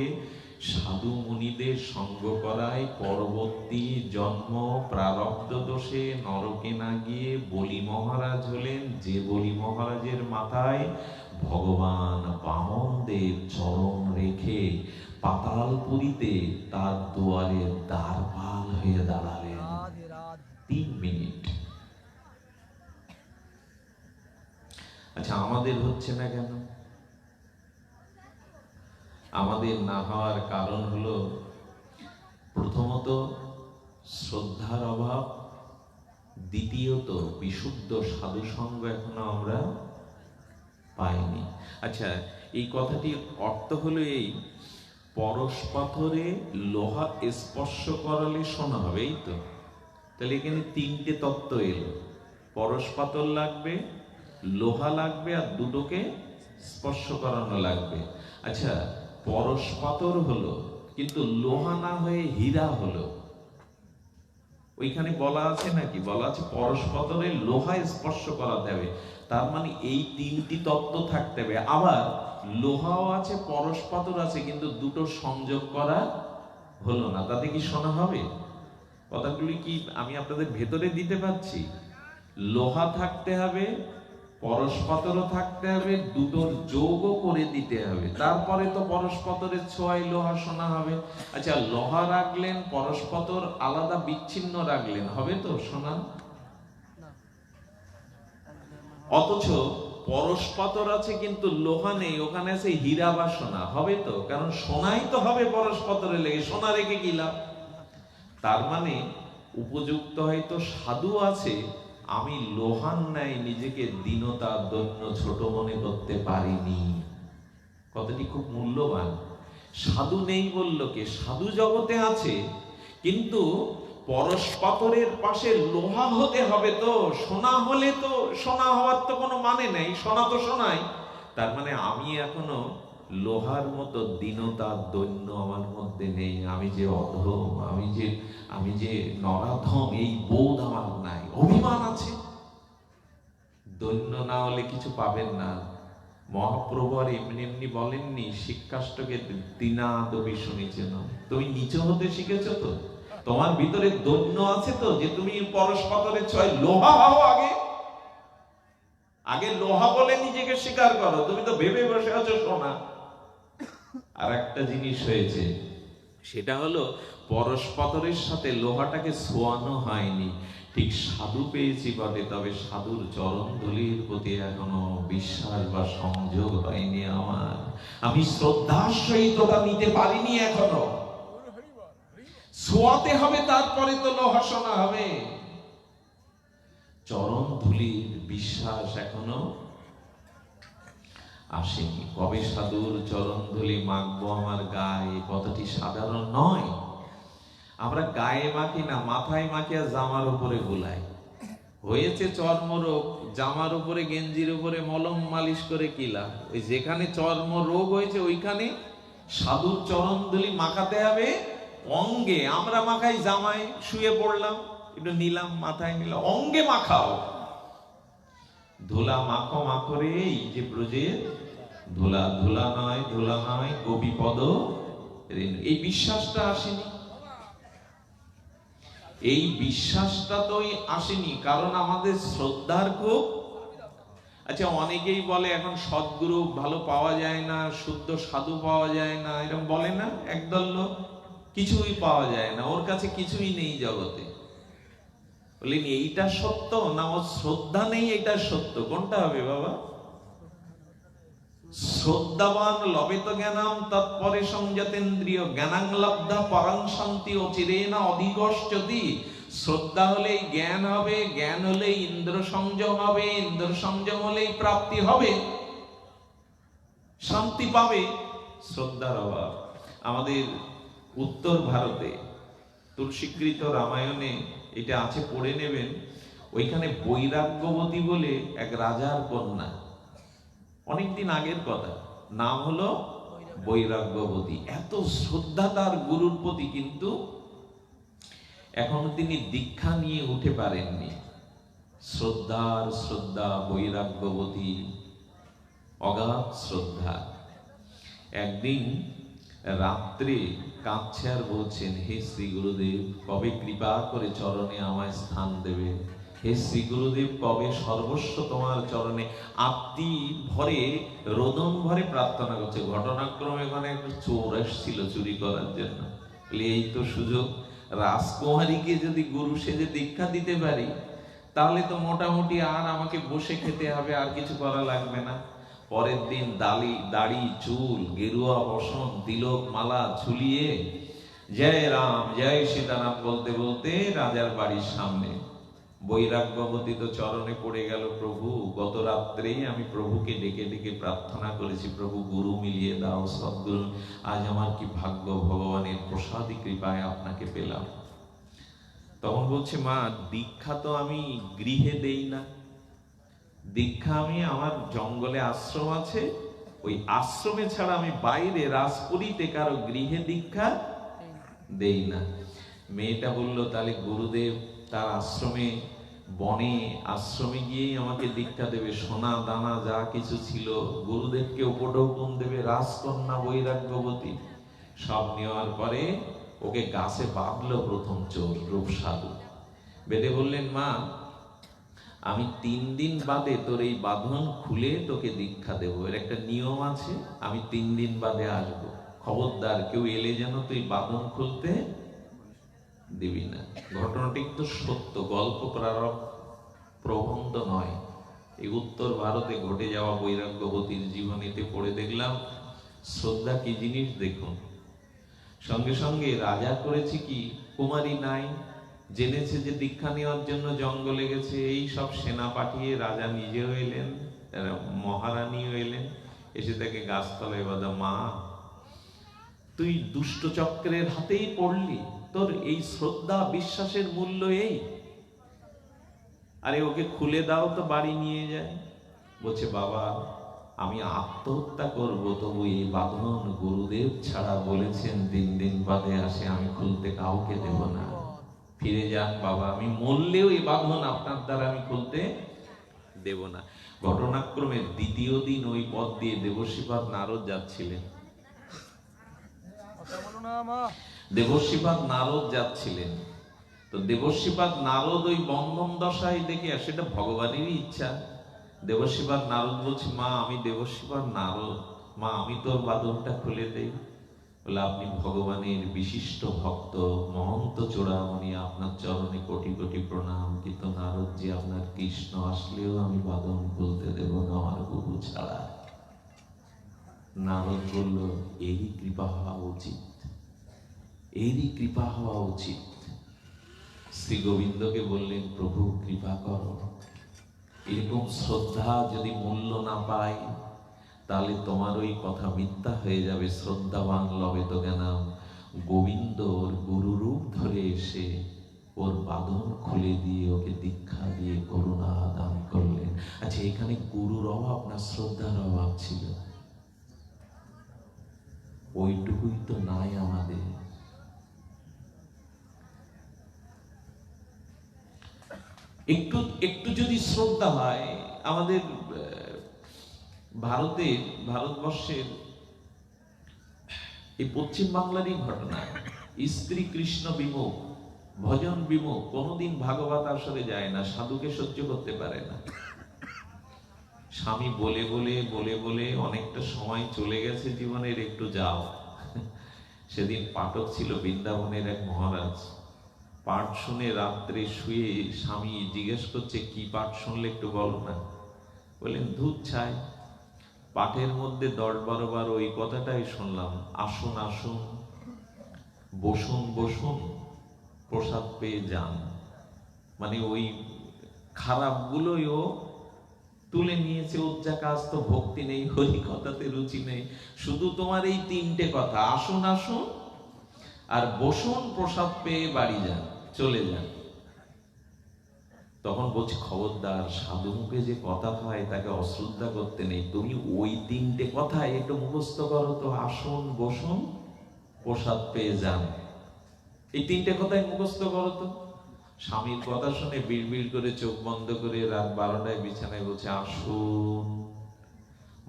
সাধু মুনিদের সঙ্গ করায় পরবর্তী জন্ম প্রারব্ধ দোষে নরকে না গিয়ে বলি মহারাজ হলেন। যে বলি মহারাজের মাথায় ভগবান বামনদেব চরণ রেখে পাতালপুরীতে তার দুয়ারে দ্বারপাল হয়ে দাঁড়ালেন। 3 মিনিট। আচ্ছা, আমাদের হচ্ছে না কেন? আমাদের না হওয়ার কারণ হলো প্রথমত শ্রদ্ধার অভাব, দ্বিতীয়ত বিশুদ্ধ সাধু সঙ্গ এখনো আমরা পাইনি। আচ্ছা, এই কথাটির অর্থ হলো এই, পরশ পাথরে লোহা স্পর্শ করালে সোনা হবে, এই তো? তাহলে এখানে 3টে তত্ত্ব এলো। পরশ পাথর লাগবে, লোহা লাগবে, আর দুটোকে স্পর্শ করানো লাগবে। আচ্ছা, পরশ পাথর হলো, কিন্তু লোহা না হয়ে হীরা হলো, ওইখানে বলা আছে নাকি? বলা আছে পরশ পাথরে লোহা স্পর্শ করাতে হবে। তার মানে এই 3টি তত্ত্ব থাকতে হবে। আবার লোহাও আছে, পরশ পাথর আছে, কিন্তু দুটো সংযোগ করা হলো না, তাতে কি সোনা হবে? কথাগুলি কি আমি আপনাদের ভেতরে দিতে পারছি? লোহা থাকতে হবে, পরশ পাথরও থাকতে হবে, দুটোর যোগও করে দিতে হবে, তারপরে তো পরশ পাথরের ছোঁয়ায় লোহা সোনা হবে। আচ্ছা, লোহা রাখলেন, পরশ পাথর আলাদা বিচ্ছিন্ন রাখলেন, হবে তো সোনা? অথচ পরশ পাথর আছে কিন্তু লোহা নেই, ওখানে আছে হীরা বা সোনা, হবে তো? কারণ সোনাই তো হবে পরশ পাথরে লেগে, সোনা রেখে কি লাভ? তার মানে উপযুক্ত হয়তো সাধু আছে, আমি লোহার ন্যায় নিজেকে দীনতা দৈন্য ছোট মনে করতে পারিনি। কথাটি খুব মূল্যবান। সাধু নেই বলল কে? সাধু জগতে আছে, কিন্তু পরশ পাথরের পাশে লোহা হতে হবে তো। সোনা হলে তো, সোনা হওয়ার তো কোনো মানে নেই, সোনা তো সোনাই। তার মানে আমি এখনো লোহার মতো দীনতা দৈন্য আমার মধ্যে নেই। আমি যে অধম, আমি যে নরাধম, এই বোধ আমার নাই, অভিমান আছে। দৈন্য না হলে কিছু পাবেন না। মহাপ্রভু আর এমনি এমনি বলেননি শিক্ষাষ্টকে দীনাদবি শুনেছেন, তুমি নিচু হতে শিখেছো তো? তোমার ভিতরে দৈন্য আছে তো, যে তুমি পরশ পাথরের ছয় লোহা হও। আগে লোহা বলে নিজেকে স্বীকার করো, তুমি তো ভেবে বসে আছো সোনা। আর একটা জিনিস হয়েছে, সেটা হলো পরশ পাথরের সাথে লোহাটাকে ছোঁয়ানো হয়নি। ঠিক সাধু পেয়েছি বটে, তবে সাধুর চরণ ধুলির প্রতি এখনো বিশ্বাস বা সংযোগ হয়নি আমার। আমি শ্রদ্ধার সহিত ওটা নিতে পারিনি এখনো। ছোঁয়াতে হবে, তারপরে তো লোহা সোনা হবে। চরণ ধুলির বিশ্বাস এখনো আসেনি। কবে সাধুর চরণ ধুলি মাখবো আমার গায়ে, কথাটি সাধারণ নয়। আমরা গায়ে মাখি না, মাথায় মাখি আর জামার উপরে গোলাই। হয়েছে চর্মরোগ, জামার উপরে গেঞ্জির উপরে মলম মালিশ করে কি লাভ? ওই যেখানে চর্ম রোগ হয়েছে ওইখানে সাধুর চরণ ধুলি মাখাতে হবে অঙ্গে। আমরা মাখাই জামায়, শুয়ে পড়লাম, একটু নিলাম, মাথায় নিলাম, অঙ্গে মাখাও। ধুলা মাখো মাখো রে, এই যে ব্রজের ধুলা, ধুলা নয় গোপীপদ। এই বিশ্বাসটা আসেনি। এই বিশ্বাসটা তো আসেনি কারণ আমাদের শ্রদ্ধার খুব। আচ্ছা, অনেকেই বলে এখন সদ্গুরু ভালো পাওয়া যায় না, শুদ্ধ সাধু পাওয়া যায় না, এরকম বলে না একদল লোক। কিছুই পাওয়া যায় না, ওর কাছে কিছুই নেই জগতে। বললেন এইটা সত্য না ওর শ্রদ্ধা নেই এটা সত্য? কোনটা হবে বাবা? শ্রদ্ধাবান লবেত জ্ঞানাম তৎপরে সংযতেন্দ্রিয় জ্ঞানাং লব্ধা পরাং শান্তি অচিরেনা অধিগচ্ছতি। শ্রদ্ধা হলেই জ্ঞান হবে, জ্ঞান হলেই ইন্দ্র সংযম হবে, ইন্দ্র সংযম হলেই প্রাপ্তি হবে, শান্তি পাবে। শ্রদ্ধার অভাব। আমাদের উত্তর ভারতে তুলসীকৃত রামায়ণে এটা আছে, পড়ে নেবেন। ওইখানে বৈরাগ্যবতী বলে এক রাজার কন্যা, অনেকদিন আগের কথা, নাম হলো বৈরাগ্যবতী। এত শ্রদ্ধা তার গুরুর প্রতি, কিন্তু এখনো তিনি দীক্ষা নিয়ে উঠে পারেননি। শ্রদ্ধার শ্রদ্ধা, বৈরাগ্যবতী, অগাধ শ্রদ্ধা। একদিন রাত্রে কাঁদছে আর বলছেন, হে শ্রী গুরুদেব, কবে কৃপা করে চরণে আমায় স্থান দেবে? হে শ্রী গুরুদেব, কবে সর্বস্ব তোমার চরণে? আত্মি ভরে, রোদন ভরে প্রার্থনা করছে। ঘটনাক্রমে ওখানে একটা চোর এসেছিল চুরি করার জন্য। এই তো সুযোগ, রাজকুমারীকে যদি গুরু সেজে দীক্ষা দিতে পারি, তাহলে তো মোটামুটি আর আমাকে বসে খেতে হবে, আর কিছু করা লাগবে না। পরের দিন দাড়ি, চুল, গেরুয়া বসন, তিলক মালা ঝুলিয়ে জয় রাম জয় সীতারাম বলতে বলতে রাজার বাড়ির সামনে। বৈরাগ্যবতী তো চরণে পড়ে গেল, প্রভু গত রাত্রেই আমি প্রভুকে ডেকে ডেকে প্রার্থনা করেছি, প্রভু গুরু মিলিয়ে দাও, সদ্গুরু। আজ আমার কি ভাগ্য, ভগবানের প্রসাদী কৃপায় আপনাকে পেলাম। তখন বলছে, মা দীক্ষা তো আমি গৃহে দেই না, দীক্ষা আমি আমার জঙ্গলে আশ্রম আছে, ওই আশ্রমে ছাড়া আমি বাইরে রাজপুরীতে কারো গৃহে দীক্ষা দেই না। মেয়েটা বলল, তাহলে গুরুদেব তার আশ্রমে, বনে আশ্রমে গিয়েই আমাকে দীক্ষা দেবে, সোনা দানা যা কিছু ছিল গুরুদেবকে উপঢৌকন দেবে। রাজকন্যা বৈরাগ্যবতী সব নেওয়ার পরে ওকে গাছে বাঁধলো প্রথম চোর, রূপসাধু। বেদে বললেন, মা আমি 3 দিন বাদে তোর এই বাঁধন খুলে তোকে দীক্ষা দেবো, এর একটা নিয়ম আছে, আমি 3 দিন বাদে আসবো, খবরদার কেউ এলে যেন তুই বাঁধন খুলতে দিবি না। ঘটনাটি তো সত্য, গল্প প্রবন্ধ নয়। এই উত্তর ভারতে ঘটে যাওয়া বৈরাগ্যবতীর জীবনীতে পড়ে দেখলাম শ্রদ্ধা কি জিনিস দেখুন। সঙ্গে সঙ্গে রাজা করেছে কি, কুমারী নাই, জেনেছে যে দীক্ষা নেওয়ার জন্য জঙ্গলে গেছে, এই সব সেনা পাঠিয়ে রাজা নিজেও এলেন, মহারানীও এলেন, এসে তাকে গাছতলায় বাঁধা, মা তুই দুষ্ট চক্রের হাতেই পড়লি, তোর এই শ্রদ্ধা বিশ্বাসের মূল্য এই? আরে ওকে খুলে দাও তো, বাড়ি নিয়ে যায়। বলছে, বাবা আমি আত্মহত্যা করব, তবু এই বাঁধন গুরুদেব ছাড়া বলেছেন 3 দিন বাদে আসে, আমি খুলতে কাউকে দেব না। ফিরে যান বাবা, আমি মরলেও এই বাঁধন আপনার দ্বারা আমি খুলতে দেব না। ঘটনাক্রমে দ্বিতীয় দিন ওই পথ দিয়ে দেবর্ষিপাদ নারদ যাচ্ছিলেন। দেবর্ষিপাদ নারদ যাচ্ছিলেন, তো দেবর্ষিপাদ নারদ ওই বন্ধন দশায় দেখে, সেটা ভগবানেরই ইচ্ছা। দেবর্ষিপাদ নারদ বলছে, মা আমি দেবর্ষিপাদ নারদ, মা আমি তোর বাঁধনটা খুলে দেই। বলে, আপনি ভগবানের বিশিষ্ট ভক্ত, মহন্ত চূড়ামণি, আপনার চরণে কোটি কোটি প্রণাম, কিন্তু নারদজি আপনার কৃষ্ণ আসলেও আমি বাঁধন খুলতে দেব না আমার গুরু ছাড়া। নারদ বলল, এরই কৃপা হওয়া উচিত, এরই কৃপা হওয়া উচিত। শ্রী গোবিন্দকে বললেন, প্রভু কৃপা করো, এরকম শ্রদ্ধা যদি মূল্য না পায়, তাহলে তোমার ওই কথা মিথ্যা হয়ে যাবে। শ্রদ্ধাবান লবে তো জ্ঞানাম। গোবিন্দ ওর গুরু রূপ ধরে এসে ওর বাঁধন খুলে দিয়ে ওকে দীক্ষা দিয়ে করুণা দান করলেন। আচ্ছা, এখানে গুরুর অভাব না শ্রদ্ধার অভাব ছিল? ওইটুকুই তো নাই আমাদের। একটু যদি শ্রদ্ধা হয় আমাদের। ভারতবর্ষের এই পশ্চিম বাংলারই ঘটনা। স্ত্রী কৃষ্ণ বিমুখ, ভজন বিমুখ, কোনোদিন ভাগবত আসরে যায় না, সাধুকে সহ্য করতে পারে না। স্বামী বলে বলে বলে বলে অনেকটা সময় চলে গেছে জীবনের, একটু যাও। সেদিন পাঠক ছিল বৃন্দাবনের এক মহারাজ। পাঠ শুনে রাত্রে শুয়ে স্বামী জিজ্ঞেস করছে, কি পাঠ শুনলে একটু বলো না। বললেন, ধূপ ছাই, পাঠের মধ্যে 10-12 বার ওই কথাটাই শুনলাম, আসুন আসুন, বসুন বসুন, প্রসাদ পেয়ে যান। মানে ওই খারাপগুলোই ও তুলে নিয়েছে। ওর যা কাজ, তো ভক্তি নেই, হরি কথাতে রুচি নেই, শুধু তোমার এই তিনটে কথা, আসুন আসুন আর বসুন, প্রসাদ পেয়ে বাড়ি যান, চলে যান। তখন বলছে, খবরদার, সাধু মুখে যে কথা হয় তাকে অশ্রদ্ধা করতে নেই। তুমি ওই তিনটে কথা একটু মুখস্থ করো তো, আসুন বসুন প্রসাদ পেয়ে যান, এই তিনটে কথাই মুখস্থ করো তো। স্বামীর কথা শুনে বিড়বিড় করে চোখ বন্ধ করে রাত 12টায় বিছানায় বলছে, আসুন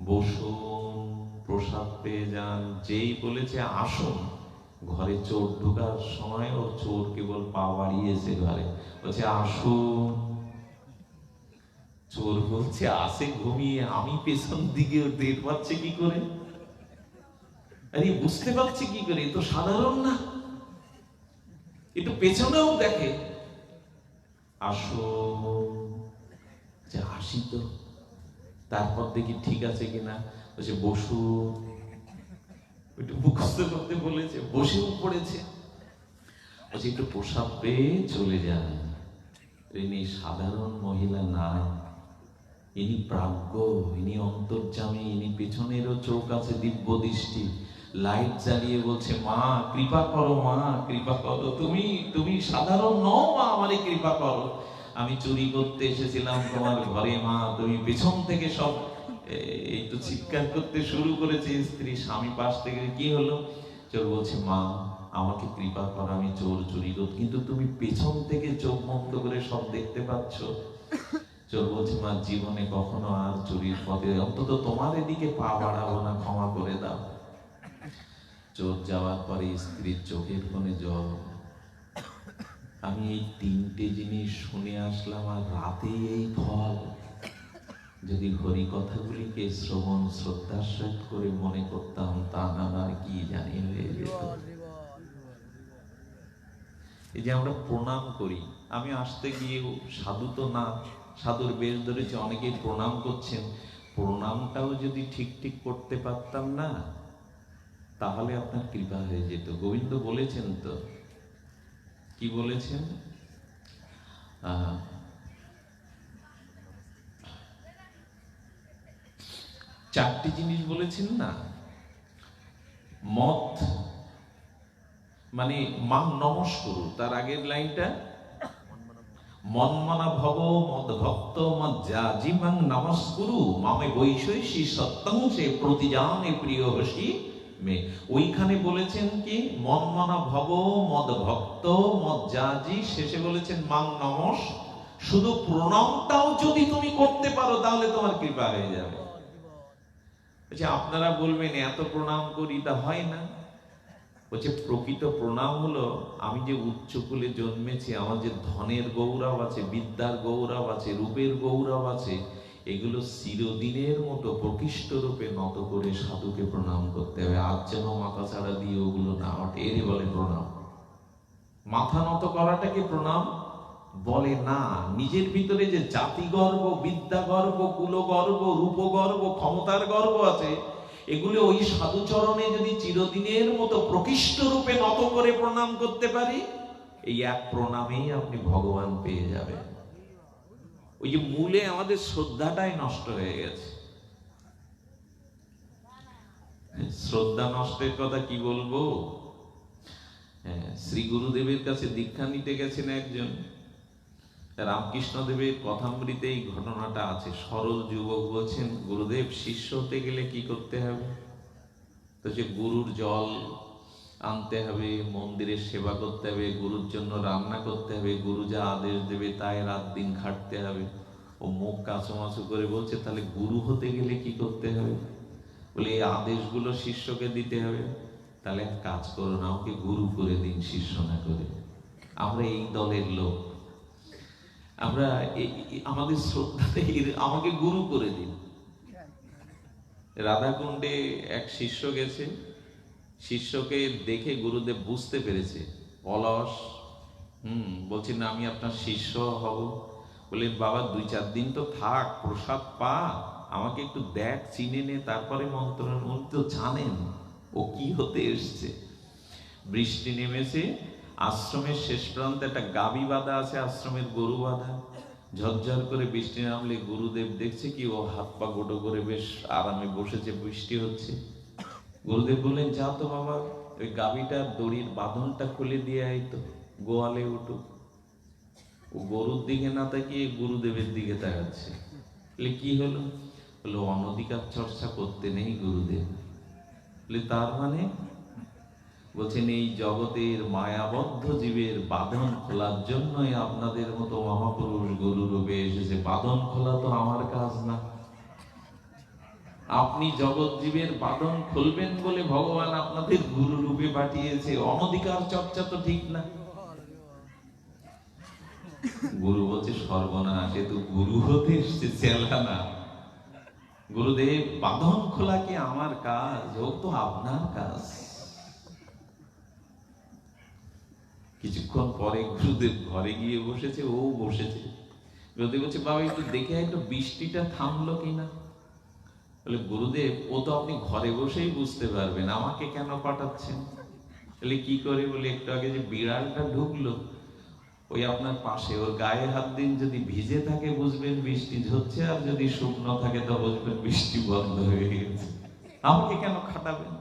বসুন প্রসাদ পেয়ে যান। যেই বলেছে আসুন, ঘরে চোর ঢোকার সময় ও চোর কেবল পা বাড়িয়েছে ঘরে, বলছে আসুন। চোর বলছে, আসে ঘুমিয়ে, আমি পেছন দিকে টের পাচ্ছে কি করে, আরে বুঝতে পারছে কি করে, এ তো সাধারণ না, একটু পেছনেও দেখে। আসুন, যে আসি তো, তারপর দেখি ঠিক আছে কিনা, বলছে বসুন, একটু মুখস্থ করতে বলেছে, বসেও পড়েছে। বলছে একটু প্রসাদ পেয়ে চলে যান। ইনি সাধারণ মহিলা না, ইনি প্রাজ্ঞ, ইনি অন্তর্যামী, ইনি পেছনেরও চোখ আছে দিব্য দৃষ্টি। লাইট জ্বালিয়ে বলছে, মা কৃপা করো, মা কৃপা করো, তুমি তুমি সাধারণ নও মা, আমারে কৃপা করো। আমি চুরি করতে এসেছিলাম তোমার ঘরে মা, তুমি পেছন থেকে সব এই তো চিৎকার করতে শুরু করেছে স্ত্রী। স্বামী পাশ থেকে, কি হলো? চোর বলছে, মা আমাকে কৃপা করো, আমি চোর চুরি করতে, কিন্তু তুমি পেছন থেকে চোখ বন্ধ করে সব দেখতে পাচ্ছ। চোর বলছে, মা জীবনে কখনো আর চুরির পথে অন্তত তোমার এদিকে পা বাড়াবো না, ক্ষমা করে দাও। চোর যাওয়ার পরে স্ত্রীর চোখের কোণে জল। আমি এই তিনটে জিনিস শুনে আসলাম, আর রাতেই এই ফল। যদি হরি কথাগুলিকে শ্রবণ শ্রদ্ধার সহিত করে মনে করতাম, তা না আর কি জানি হয়ে যেত। এই যে আমরা প্রণাম করি, আমি আসতে গিয়েও, সাধু তো না, সাধুর বেশ ধরেছে, অনেকেই প্রণাম করছেন, প্রণামটাও যদি ঠিক ঠিক করতে পারতাম না, তাহলে আপনার কৃপা হয়ে যেত। গোবিন্দ বলেছেন তো, কি বলেছেন? চারটি জিনিস বলেছেন না, মত মানে মা নমস্কুরু, তার আগের লাইনটা মনমনা ভব মদ ভক্ত মজ্জাজি মাং নমস্কুরু মামে বৈশৈষী সত্যং সে প্রতিজানে প্রিয় হসি মে। ওইখানে বলেছেন কি, মনমনা ভব মদ ভক্ত মজ্জাজি, শেষে বলেছেন মাং নমস। শুধু প্রণামটাও যদি তুমি করতে পারো তাহলে তোমার কৃপা হয়ে যাবে। আপনারা বলবেন এত প্রণাম করি, তা হয় না। বলছে প্রকৃত প্রণাম হলো, আমি যে উচ্চকুলে জন্মেছি, আমার যে ধনের গৌরব আছে, বিদ্যার গৌরব আছে, রূপের গৌরব আছে, এগুলো চিরদিনের মতো প্রকৃষ্ট রূপে নত করে সাধুকে প্রণাম করতে হবে। আজ যেন মাথা ছাড়া দিয়ে ওগুলো না ওঠে, এরই বলে প্রণাম। মাথা নত করাটাকে প্রণাম বলে না। নিজের ভিতরে যে জাতি গর্ব, বিদ্যা গর্ব, কুল গর্ব, রূপ গর্ব, ক্ষমতার গর্ব আছে, এগুলো ওই সাধুচরণে যদি চিরদিনের মতো প্রকৃষ্ট রূপে নত করে প্রণাম করতে পারি, এই এক প্রণামেই আপনি ভগবান পেয়ে যাবেন। ওই যে মূলে আমাদের শ্রদ্ধাটাই নষ্ট হয়ে গেছে। শ্রদ্ধা নষ্টের কথা কি বলবো। শ্রী গুরুদেবের কাছে দীক্ষা নিতে গেছেন একজন, রামকৃষ্ণ দেবের কথামৃতে এই ঘটনাটা আছে। সরল যুবক বলছেন, গুরুদেব শিষ্য হতে গেলে কি করতে হবে? তো সে গুরুর জল আনতে হবে, মন্দিরের সেবা করতে হবে, গুরুর জন্য রান্না করতে হবে, গুরু যা আদেশ দেবে তাই রাত দিন খাটতে হবে। ও মুখ কাঁচুমাচু করে বলছে, তাহলে গুরু হতে গেলে কি করতে হবে? বলে এই আদেশগুলো শিষ্যকে দিতে হবে। তাহলে এক কাজ করুন, আমাকে গুরু করে দিন, শিষ্য না করে। আমরা এই দলের লোক, আমরা আমাদের শ্রদ্ধাতে আমাকে গুরু করে দিন। রাধাকুণ্ডে এক শিষ্য গেছে, শিষ্যকে দেখে গুরুদেব বুঝতে পেরেছে অলস। বলছি না আমি আপনার শিষ্য হব। বললেন, বাবা 2-4 দিন তো থাক, প্রসাদ পা, আমাকে একটু দেখ, চিনে নে, তারপরে মন্ত্র। উনি তো জানেন ও কি হতে এসছে। বৃষ্টি নেমেছে, আশ্রমের শেষ প্রান্তে একটা গাবি বাঁধা আছে, আশ্রমের গরু বাঁধা। ঝরঝর করে বৃষ্টি নামলে গুরুদেব দেখছে কি ও হাত পা গোটো করে বেশ আরামে বসেছে, বৃষ্টি হচ্ছে। গুরুদেব বললেন, যা তো বাবা, ওই গাবিটার দড়ির বাঁধনটা খুলে দিয়ে আয় তো, গোয়ালে উঠুক। ও গরুর দিকে না তাকিয়ে গুরুদেবের দিকে তাকাচ্ছে। বলে কি হলো? বলে অনধিকার চর্চা করতে নেই গুরুদেব। বলে তার মানে? বলছেন, এই জগতের মায়াবদ্ধ জীবের বাঁধন খোলার জন্যই আপনাদের মতো মহাপুরুষ গরু রূপে এসেছে। বাঁধন খোলা তো আমার কাজ না। আপনি জগৎ জীবের বাঁধন খুলবেন বলে ভগবান আপনাদের গুরু রূপে পাঠিয়েছে। অনধিকার চর্চা তো ঠিক না। গুরু বলছে, সর্বনাশ, এ তো গুরু হতে এসছে, চেলা না। গুরুদেব, বাঁধন খোলা কি আমার কাজ? ও তো আপনার কাজ। কিছুক্ষণ পরে গুরুদেব ঘরে গিয়ে বসেছে, ও বসেছে। গুরুদেব বলছে, বাবা একটু দেখে একটু বৃষ্টিটা থামলো কিনা। বলে, গুরুদেব ও তো আপনি ঘরে বসেই বুঝতে পারবেন, আমাকে কেন পাঠাচ্ছেন? বলে কি করে? বলে একটু আগে যে বিড়ালটা ঢুকলো ওই আপনার পাশে, ওর গায়ে হাত দিন, যদি ভিজে থাকে বুঝবেন বৃষ্টি ঝরছে, আর যদি শুকনো থাকে তো বুঝবেন বৃষ্টি বন্ধ হয়ে গেছে। আমাকে কেন খাটাবেন?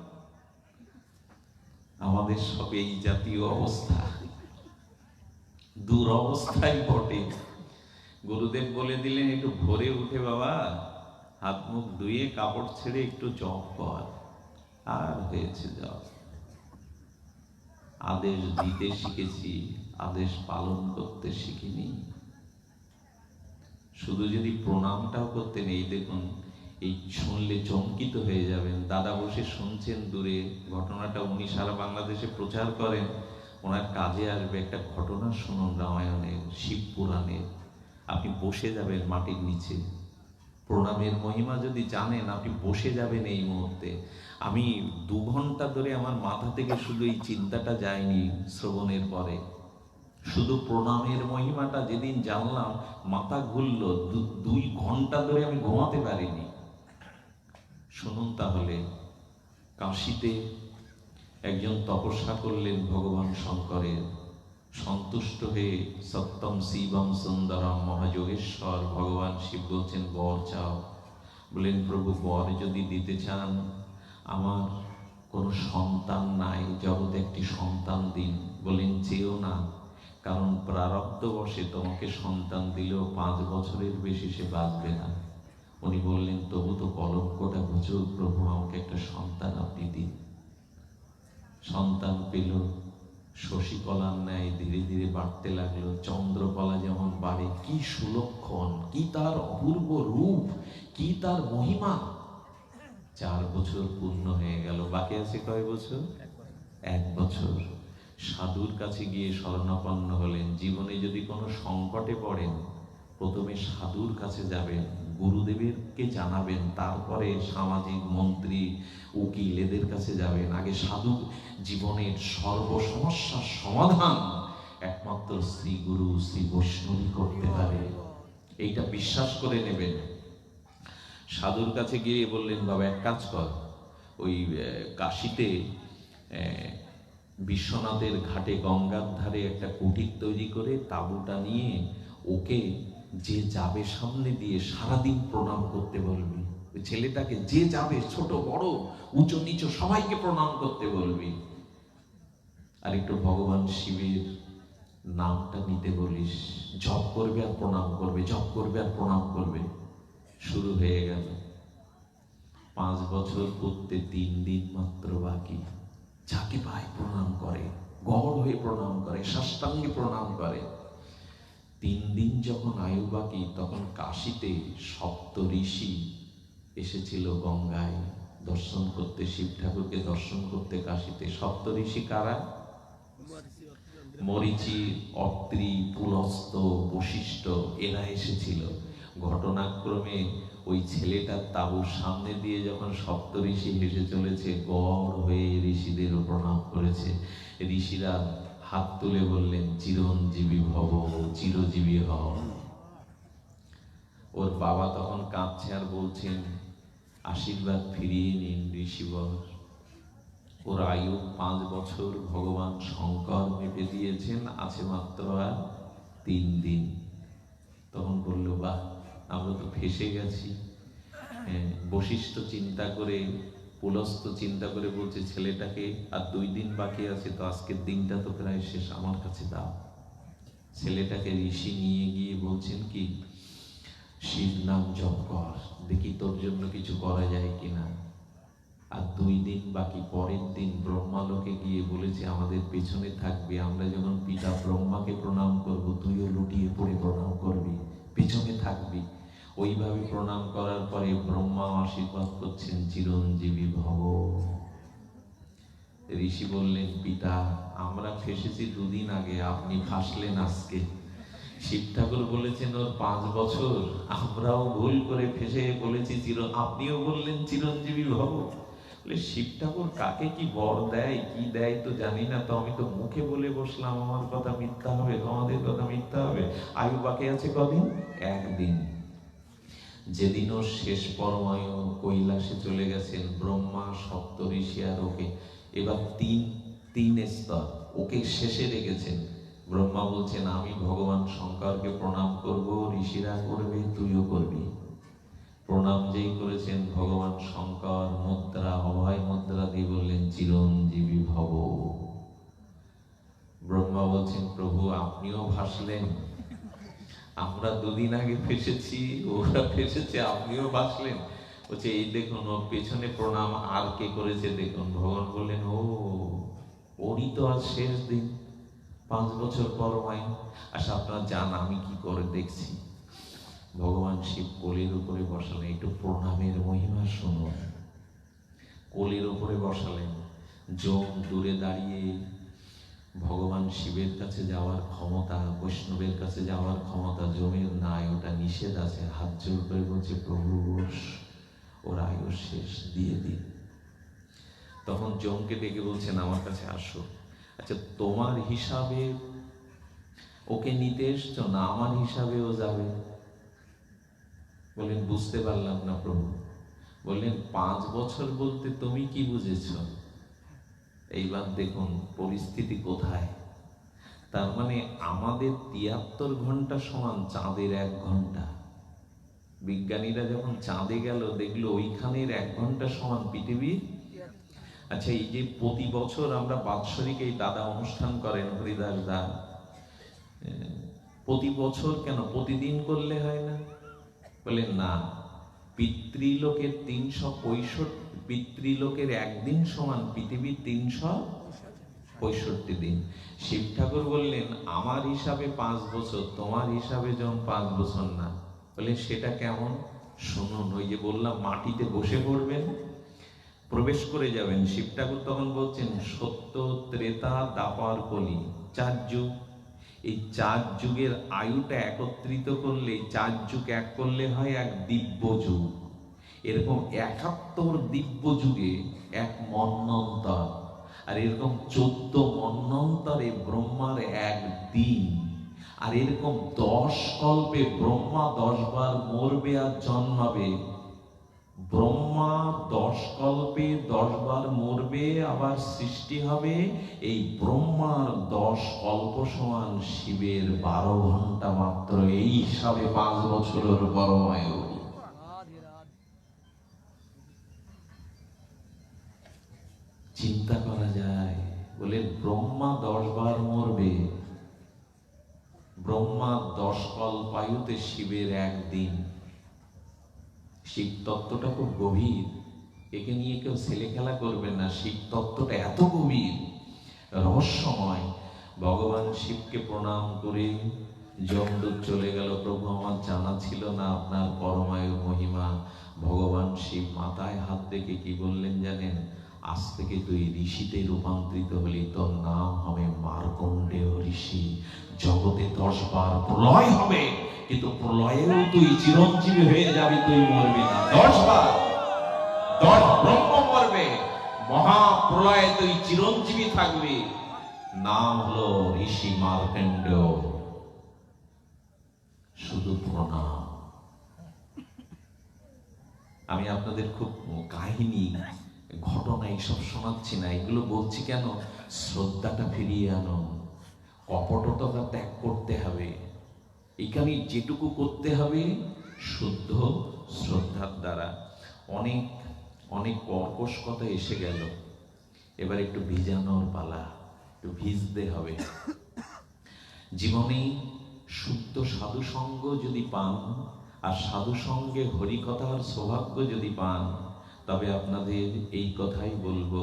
আমাদের সব এই জাতীয় অবস্থা, দুরবস্থাই বটে। গুরুদেব বলে দিলেন, একটু ভোরে উঠে বাবা হাত মুখ ধুয়ে কাপড় ছেড়ে একটু জপ কর। আর হয়েছে জপ। আদেশ দিতে শিখেছি, আদেশ পালন করতে শিখিনি। শুধু যদি প্রণামটাও করতে নেই, দেখুন এই শুনলে চমকিত হয়ে যাবেন। দাদা বসে শুনছেন দূরে, ঘটনাটা উনি সারা বাংলাদেশে প্রচার করেন। ওনার কাজে আসবে। একটা ঘটনা শুনুন রামায়ণের, শিব পুরাণের। আপনি বসে যাবেন মাটির নিচে। প্রণামের মহিমা যদি জানেন, আপনি বসে যাবেন এই মুহূর্তে। আমি 2 ঘন্টা ধরে আমার মাথা থেকে শুধু এই চিন্তাটা যায়নি শ্রবণের পরে। শুধু প্রণামের মহিমাটা যেদিন জানলাম, মাথা ঘুরল। 2 ঘন্টা ধরে আমি ঘুমাতে পারিনি। শুনুন তাহলে। কাশীতে একজন তপস্যা করলেন ভগবান শঙ্করের। সন্তুষ্ট হয়ে সত্যম শিবম সুন্দরম মহাযোগেশ্বর ভগবান শিব বলছেন, বর চাও। বলেন, প্রভু বর যদি দিতে চান, আমার কোনো সন্তান নাই, জগতে একটি সন্তান দিন। বলেন, চেয়েও না, কারণ প্রারব্ধবশে তোমাকে সন্তান দিলেও 5 বছরের বেশি সে বাঁচবে না। উনি বললেন, তবু তো কলঙ্কটা বুঝুক প্রভু, আমাকে একটা সন্তান আপনি দিন। সন্তান পেল। শশীকলার ন্যায় ধীরে ধীরে বাড়তে লাগলো। চন্দ্রকলা যেমন বাড়ে, কি সুলক্ষণ, কি তার অপূর্ব রূপ, কি তার মহিমা। 4 বছর পূর্ণ হয়ে গেল। বাকি আছে কয় বছর? 1 বছর। সাধুর কাছে গিয়ে শরণাপন্ন হলেন। জীবনে যদি কোনো সংকটে পড়েন, প্রথমে সাধুর কাছে যাবেন, গুরুদেবেরকে জানাবেন, তারপরে সামাজিক মন্ত্রী উকিল এদের কাছে যাবেন। আগে সাধু জীবনের সর্বসমস্যার সমাধান একমাত্র শ্রী গুরু শ্রী বৈষ্ণবী করতে পারে, এইটা বিশ্বাস করে নেবেন। সাধুর কাছে গিয়ে বললেন, বাবা এক কাজ কর, ওই কাশীতে বিশ্বনাথের ঘাটে গঙ্গার ধারে একটা কুটির তৈরি করে তাঁবুটা নিয়ে ওকে যে যাবে সামনে দিয়ে সারাদিন প্রণাম করতে বলবি। ওই ছেলেটাকে যে যাবে, ছোট বড় উঁচু নিচু সবাইকে প্রণাম করতে বলবি। আর একটু ভগবান শিবের নামটা নিতে বলিস। জপ করবে আর প্রণাম করবে, জপ করবে আর প্রণাম করবে। শুরু হয়ে গেল। 5 বছর করতে 3 দিন মাত্র বাকি। যাকে পায় প্রণাম করে, গড় হয়ে প্রণাম করে, সাষ্টাঙ্গে প্রণাম করে। 3 দিন যখন আয়ু বাকি, তখন কাশীতে 7 ঋষি এসেছিল গঙ্গায় দর্শন করতে, শিব ঠাকুরকে দর্শন করতে কাশীতে। 7 ঋষি কারা? মরীচি, অত্রি, পুলস্ত, বশিষ্ঠ, এরা এসেছিল। ঘটনাক্রমে ওই ছেলেটার তাঁবুর সামনে দিয়ে যখন 7 ঋষি হেসে চলেছে, গড় হয়ে ঋষিদের প্রণাম করেছে। ঋষিরা হাত তুলে বললেন, চিরঞ্জীবী ভব, চিরজীবী হও। ওর বাবা তখন কাঁদছে আর বলছেন, আশীর্বাদ ফিরিয়ে নিন ঋষিবর। ওর আয়ু 5 বছর ভগবান শঙ্কর মেপে দিয়েছেন, আছে মাত্র আর 3 দিন। তখন বললো, বাহ, আমরা তো ফেসে গেছি। বশিষ্ঠ চিন্তা করে, পুলস্ত চিন্তা করে বলছে, ছেলেটাকে আর 2 দিন বাকি আছে, তো আজকের দিনটা তো প্রায় শেষ, আমার কাছে দাও। ছেলেটাকে ঋষি নিয়ে গিয়ে বলছেন কি, শিব নাম জপ কর, দেখি তোর জন্য কিছু করা যায় কিনা। আর 2 দিন বাকি। পরের দিন ব্রহ্মালোকে গিয়ে বলেছে, আমাদের পেছনে থাকবে, আমরা যখন পিতা ব্রহ্মাকে প্রণাম করব, তুইও লুটিয়ে পড়ে প্রণাম করবি, পেছনে থাকবি। ওইভাবে প্রণাম করার পরে ব্রহ্মা আশীর্বাদ করছেন, চিরঞ্জীবী ভব। ঋষি বললেন, পিতা, আমরা ফেসেছি 2 দিন আগে, আপনি ফাঁসলেন আজকে। শিব ঠাকুর বলেছেন ওর 5 বছর, আমরাও ভুল করে ফেসে বলেছি আপনিও বললেন চিরঞ্জীবী ভব। শিব ঠাকুর কাকে কি বর দেয়, কি দেয় তো জানি না, তো আমি তো মুখে বলে বসলাম আমার কথা মিথ্যা হবে, তোমাদের কথা মিথ্যা হবে। আয়ু বাকি আছে কদিন? 1 দিন। যেদিন ওর শেষ পরমায়ু, কৈলাসে চলে গেছেন ব্রহ্মা, সপ্ত ঋষি আর ওকে। এবার 3 স্তর ওকে শেষে রেখেছেন। ব্রহ্মা বলছেন, আমি ভগবান শঙ্করকে প্রণাম করব, ঋষিরা করবে, তুইও করবি। প্রণাম যেই করেছেন, ভগবান শঙ্কর মুদ্রা, অভয় মুদ্রা দিয়ে বললেন, চিরঞ্জীবী ভব। ব্রহ্মা বলছেন, প্রভু আপনিও ভাসলেন, আমরা 2 দিন আগে ফেসেছি, ওরা ফেসেছে, আপনিও ভাসলেন। বলছে, এই দেখুন ওর পেছনে প্রণাম আর কে করেছে দেখুন। ভগবান বললেন, ওরই তো আজ শেষ দিন, 5 বছর পরমায়ু। আচ্ছা আপনারা যান, আমি কি করে দেখছি। ভগবান শিব কোলের উপরে বসালেন, একটু প্রণামের মহিমা শুনুন। কোলের উপরে বসালেন, যম দূরে দাঁড়িয়ে, ভগবান শিবের কাছে যাওয়ার ক্ষমতা, বৈষ্ণবের কাছে যাওয়ার ক্ষমতা যমের নাই, ওটা নিষেধ আছে। হাত জোর করে বলছে, প্রভু ওর আয়ু শেষ, দিয়ে দিন। তখন যমকে ডেকে বলছেন, আমার কাছে আসো। আচ্ছা তোমার হিসাবে ওকে নিতে এসছো না আমার হিসাবে ও যাবে? বললেন, বুঝতে পারলাম না প্রভু। বললেন, 5 বছর বলতে তুমি কি বুঝেছ? এইবার দেখুন পরিস্থিতি কোথায়। তার মানে আমাদের 73 ঘন্টা সমান চাঁদের 1 ঘন্টা। বিজ্ঞানীরা যখন চাঁদে গেল, দেখলো ওইখানের 1 ঘন্টা সমান পৃথিবীর। আচ্ছা, এই যে প্রতি বছর আমরা বাৎসরিক এই দাদা অনুষ্ঠান করেন, হরিদাস দা, প্রতি বছর কেন, প্রতিদিন করলে হয় না? বলেন না, পিতৃলোকের 365, পিতৃলোকের 1 দিন সমান পৃথিবীর 365 দিন। শিব ঠাকুর বললেন, আমার হিসাবে 5 বছর, তোমার হিসাবে যখন 5 বছর না। বলে, সেটা কেমন? শুনুন, ওই যে বললাম মাটিতে বসে পড়বেন, প্রবেশ করে যাবেন। শিব ঠাকুর তখন বলছেন, সত্য, ত্রেতা, দ্বাপর, কলি, 4 যুগ। এই 4 যুগের আয়ুটা একত্রিত করলে, 4 যুগ এক করলে হয় 1 দিব্য যুগ। এরকম 71 দিব্য যুগে 1 মন্বন্তর, আর এরকম 14 মন্বন্তরে ব্রহ্মার 1 দিন। আর এরকম 10 কল্পে ব্রহ্মা 10 বার মরবে আর জন্মাবে। ব্রহ্মা 10 কল্পে 10 বার মরবে, আবার সৃষ্টি হবে। এই ব্রহ্মার 10 কল্প সমান শিবের 12 ঘন্টা মাত্র। এই হিসাবে 5 বছরের পরমায়ু। চিন্তা করা যায়। বলে, ব্রহ্মা 10 বার মরবে, ব্রহ্মা 10 কল্পায়ুতে শিবের 1 দিন। শিব তত্ত্বটা খুব গভীর, একে নিয়ে কেউ ছেলে খেলা করবেন না। শিব তত্ত্বটা এত গভীর, রহস্যময়। ভগবান শিবকে প্রণাম করে যমদূত চলে গেল। প্রভু, আমার জানা ছিল না আপনার পরমায়ু মহিমা। ভগবান শিব মাথায় হাত রেখে কি বললেন জানেন? আজ থেকে তুই ঋষিতে রূপান্তরিত হলি, তোর নাম হবে মার্কণ্ডেয় ঋষি। জগতে 10 বার প্রলয় হবে, কিন্তু প্রলয়েও তুই চিরঞ্জীবী হয়ে যাবি, তুই মরবি না। 10 বার 10 ব্রহ্ম মরবে, মহাপ্রলয়ে তুই চিরঞ্জীবী থাকবি। নাম হলো ঋষি মার্কণ্ডেয়। শুধু প্রণাম। আমি আপনাদের খুব কাহিনী ঘটনা এইসব শোনাচ্ছি না, এগুলো বলছি কেন? শ্রদ্ধাটা ফিরিয়ে আনো, কপটতা ত্যাগ করতে হবে। এখানে যেটুকু করতে হবে শুদ্ধ শ্রদ্ধার দ্বারা। অনেক অনেক কর্কশ কথা এসে গেল, এবার একটু ভিজানোর পালা, একটু ভিজতে হবে। জীবনে শুদ্ধ সাধু সঙ্গ যদি পান, আর সাধু সঙ্গে হরিকথার সৌভাগ্য যদি পান, তবে আপনাদের এই কথাই বলবো,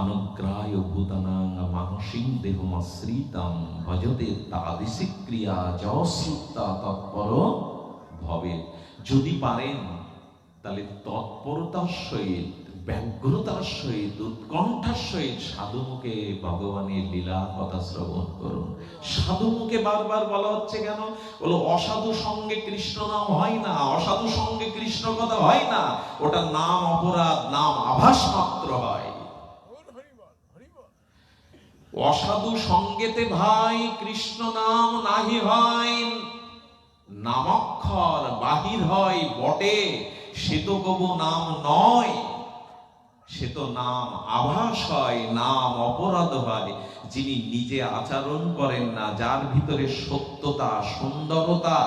অনুগ্রায় ভূতানাং মানসিং দেহমাশ্রিতাম ভজতে তাদিসি ক্রিয়া যশ্রুতা তৎপর ভবে। যদি পারেন তাহলে তৎপরতার সহিত, ব্যগ্রতার সহিত, উৎকণ্ঠার সহিত সাধুমুখে ভগবানের লীলা কথা শ্রবণ করুন। সাধুমুখে বারবার বলা হচ্ছে কেন? বলো অসাধু সঙ্গে কৃষ্ণ নাম হয় না, অসাধু সঙ্গে কৃষ্ণ কথা হয় না, ওটা নাম অপরাধ, নাম আভাস মাত্র হয়। অসাধু সঙ্গেতে ভাই কৃষ্ণ নাম নাহি হয়, নামাক্ষর বাহির হয় বটে, সে তো কবু নাম নয়, সে তো নাম আভাস হয়, নাম অপরাধ হয়। যিনি নিজে আচরণ করেন না, যার ভিতরে সত্যতা, সুন্দরতা,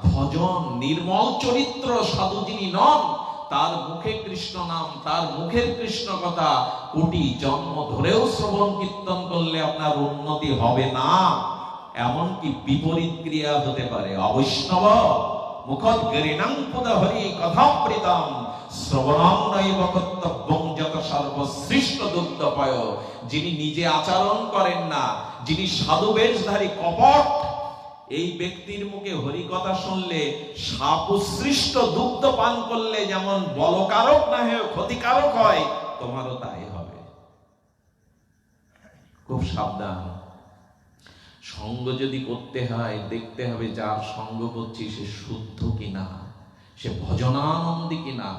ভজন, নির্মল চরিত্র সাধু যিনি নন, তার মুখে কৃষ্ণ নাম, তার মুখের কৃষ্ণ কথা কোটি জন্ম ধরেও শ্রবণ কীর্তন করলে আপনার উন্নতি হবে না, এমনকি বিপরীত ক্রিয়া হতে পারে। অবৈষ্ণব মুখৎ গরিণাং পুদহরি কথামৃতম শ্রবণং নৈব কর্তব্যং যত সর্বশ্রেষ্ঠ দুগ্ধপয়। যিনি নিজে আচরণ করেন না, যিনি সাধু বেশধারী কপট, এই ব্যক্তির মুখে হরি কথা শুনলে সাপুসৃষ্ট দুগ্ধ পান করলে যেমন বলকারক না হয়ে ক্ষতিকারক হয়, তোমারও তাই হবে। খুব সাবধান। সঙ্গ যদি করতে হয় দেখতে হবে যার সঙ্গ করছি সে শুদ্ধ কিনা, সে ভজনানন্দী কিনা।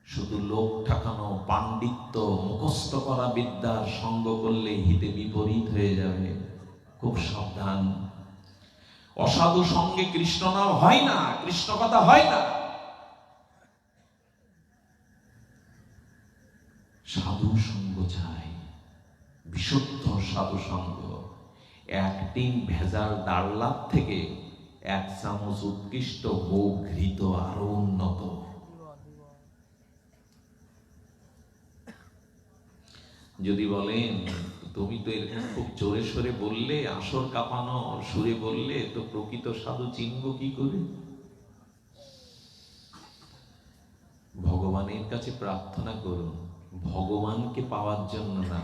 শুধু লোক ঠাকানো, পাণ্ডিত্য, মুখস্থ করা বিদ্যার সঙ্গ করলে হিতে বিপরীত হয়ে যাবে। খুব সাবধান। অসাধু সঙ্গে কৃষ্ণ নাম হয় না, কৃষ্ণ কথা হয় না। সাধু সঙ্গ চাই, বিশুদ্ধ সাধু সঙ্গ। এক টিন ভেজাল ডাল্লার থেকে এক চামচ উৎকৃষ্ট বউ ঘৃত আরো উন্নত। যদি বলেন তুমি তো খুব জোরে সোরে বললে, আসর কাঁপানো সুরে বললে, তো প্রকৃত সাধু চিনব কি করে? ভগবানের কাছে প্রার্থনা করুন, ভগবানকে পাওয়ার জন্য না,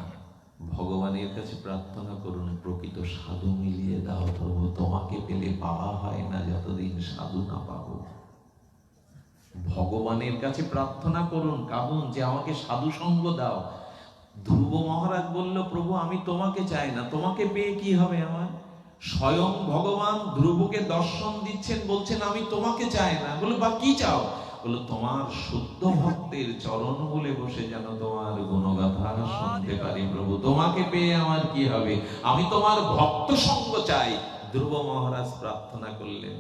ভগবানের কাছে প্রার্থনা করুন প্রকৃত সাধু মিলিয়ে দাও প্রভু, তোমাকে পেলে পাওয়া হয় না যতদিন সাধু না পাবো। ভগবানের কাছে প্রার্থনা করুন, কাঁদুন যে আমাকে সাধু সঙ্গ দাও। ধ্রুব মহারাজ বলল, প্রভু আমি তোমাকে চাই না, তোমাকে পেয়ে কি হবে আমার? স্বয়ং ভগবান ধ্রুবকে দর্শন দিচ্ছেন, বলছেন আমি তোমাকে চাই না। বলে বা কি চাও? বলল তোমার শুদ্ধ ভক্তের চরণ মূলে বসে যেন তোমার গুণগাথা শুনতে পারি প্রভু, তোমাকে পেয়ে আমার কি হবে? আমি তোমার ভক্ত সঙ্গ চাই। ধ্রুব মহারাজ প্রার্থনা করলেন,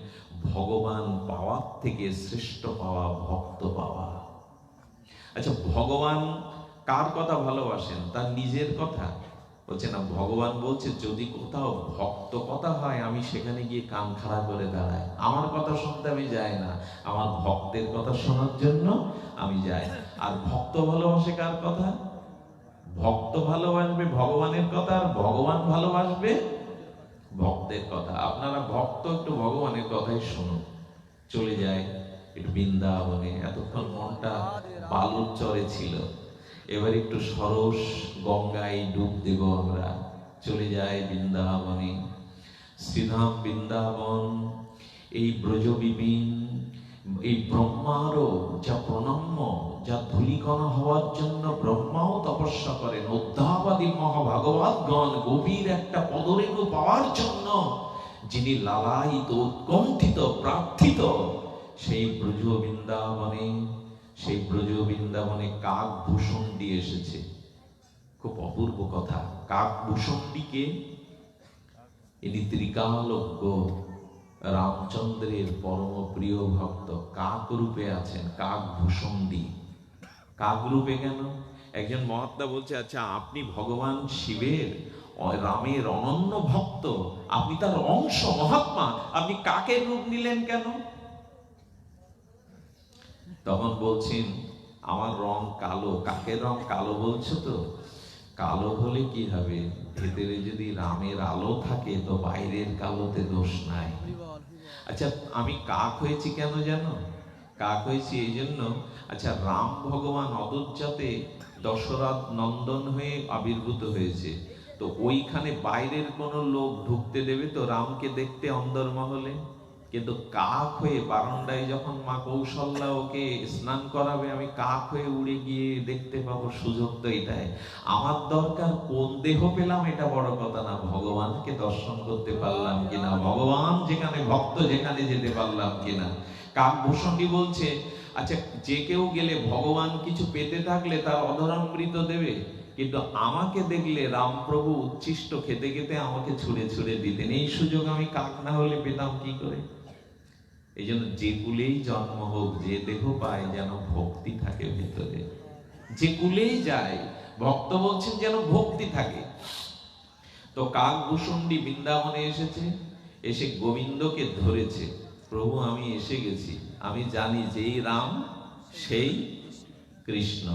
ভগবান পাওয়ার থেকে শ্রেষ্ঠ পাওয়া ভক্ত পাওয়া। আচ্ছা, ভগবান কার কথা ভালোবাসেন? তার নিজের কথা বলছে না। ভগবান বলছে যদি কোথাও ভক্ত কথা হয় আমি সেখানে গিয়ে কান খাড়া করে দাঁড়াই। আমার কথা শুনতে আমি যাই না, আমার ভক্তের কথা শোনার জন্য আমি যাই। আর ভক্ত ভালোবাসে কার কথা? ভক্ত ভালোবাসবে ভগবানের কথা, আর ভগবান ভালোবাসবে ভক্তের কথা। আপনারা ভক্ত একটু ভগবানের কথাই শুনুন। চলে যায় একটু বৃন্দাবনে, এতক্ষণ মনটা বালুর চরে ছিল, এবার একটু সরস গঙ্গায় ডুব দেব আমরা। চলে যায় বৃন্দাবনে, শ্রীধাম বৃন্দাবন। এই ব্রজবিপিন, এই ব্রহ্মারও যা প্রণম্য, যা ধূলিকণা হওয়ার জন্য ব্রহ্মাও তপস্যা করেন, অধ্যাবাদী মহাভাগবতগণ গভীর একটা পদরেণু পাওয়ার জন্য যিনি লালায়িত, উৎকণ্ঠিত, প্রার্থিত, সেই ব্রজ বৃন্দাবনে, সেই ব্রজ বৃন্দাবনে কাক ভূষণ্ডী এসেছে। খুব অপূর্ব কথা। কাক ভূষণ্ডীকে, ইনি ত্রিকালজ্ঞ রামচন্দ্রের পরম প্রিয় ভক্ত, কাক রূপে আছেন। কাক ভূষণ্ডী, কাক রূপে কেন? একজন মহাত্মা বলছে, আচ্ছা আপনি ভগবান শিবের রামের অনন্য ভক্ত, আপনি তার অংশ মহাত্মা, আপনি কাকের রূপ নিলেন কেন? তখন বলছেন, আমার রং কালো। কাকের রং কালো বলছো তো, কালো হলে কি হবে, ভেতরে যদি রামের আলো থাকে তো বাইরের কালোতে দোষ নাই। আচ্ছা আমি কাক হয়েছি কেন জানো? কাক হয়েছি এই জন্য, আচ্ছা রাম ভগবান অযোধ্যাতে দশরথ নন্দন হয়ে আবির্ভূত হয়েছে, তো ওইখানে বাইরের কোনো লোক ঢুকতে দেবে তো রামকে দেখতে অন্দরমহলে? কিন্তু কাক হয়ে বারান্দায় যখন মা কৌশল্যা ওকে স্নান করাবে, আমি কাক হয়ে উড়ে গিয়ে দেখতে পাবো, সুযোগ তো এটাই। আমার দরকার কোন দেহ পেলাম এটা বড় কথা না, ভগবানকে দর্শন করতে পারলাম কিনা, ভগবান যেখানে ভক্ত যেখানে যেতে পারলাম কিনা। কাকভূষণী বলছে, আচ্ছা যে কেউ গেলে ভগবান কিছু পেতে থাকলে তার অধরামৃত দেবে, কিন্তু আমাকে দেখলে রামপ্রভু উচ্ছিষ্ট খেতে খেতে আমাকে ছুঁড়ে ছুঁড়ে দিতেন। এই সুযোগ আমি কাক না হলে পেতাম কি করে? এই জন্য যে কুলেই জন্ম হোক, যে দেহ পায়, যেন ভক্তি থাকে ভিতরে। যে কুলেই যায়, ভক্ত বলছেন যেন ভক্তি থাকে। তো কাকভূষণী বৃন্দাবনে এসেছে, এসে গোবিন্দকে ধরেছে, প্রভু আমি এসে গেছি, আমি জানি যেই রাম সেই কৃষ্ণ।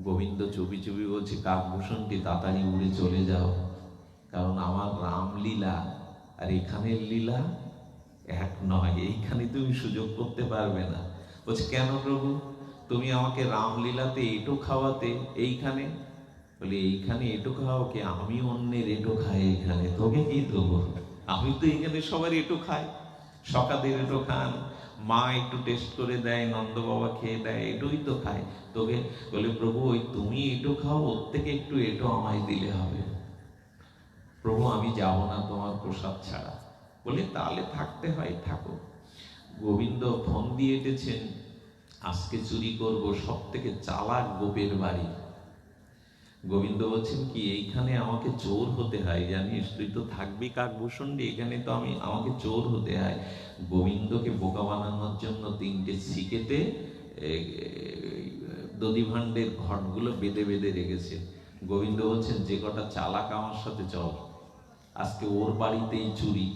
গোবিন্দ চুপি চুপি বলছে, কাকভূষণটি তাড়াতাড়ি উড়ে চলে যাও, কারণ আমার রামলীলা আর এখানের লীলা এক নয়, এইখানে তুমি সুযোগ করতে পারবে না। বলছে কেন প্রভু, তুমি আমাকে রামলীলাতে এঁটো খাওয়াতে, এইখানে? বলে এইখানে এঁটো খাও কি, আমি অন্যের এঁটো খাই এখানে, তোকে কি দেবো? আমি তো এখানে সবার এঁটো খাই, সকাদের এঁটো খান, মা একটু টেস্ট করে দেয়, নন্দ বাবা খেয়ে দেয়, এটুই তো খায়, তোকে? বলে প্রভু ওই তুমি এঁটো খাও, ওর থেকে একটু এঁটো আমায় দিলে হবে। প্রভু আমি যাব না তোমার প্রসাদ ছাড়া। বলে তাহলে থাকতে হয় থাকো। গোবিন্দ ফোন দিয়ে এটেছেন, আজকে চুরি করব সব থেকে চালাক গোপের বাড়ি। গোবিন্দ বলছেন কি, এইখানে আমাকে চোর হতে হয় জানিস, তুই তো থাকবি কাকভূষণী, এখানে তো আমাকে চোর হতে হয়। গোবিন্দকে বোকা বানানোর জন্য 3টে শিকেতে দধিভাণ্ডের ঘটগুলো বেঁধে বেঁধে রেখেছে। গোবিন্দ বলছেন যে কটা চালাক আমার সাথে চল, আজকে ওর বাড়িতেই চুরি।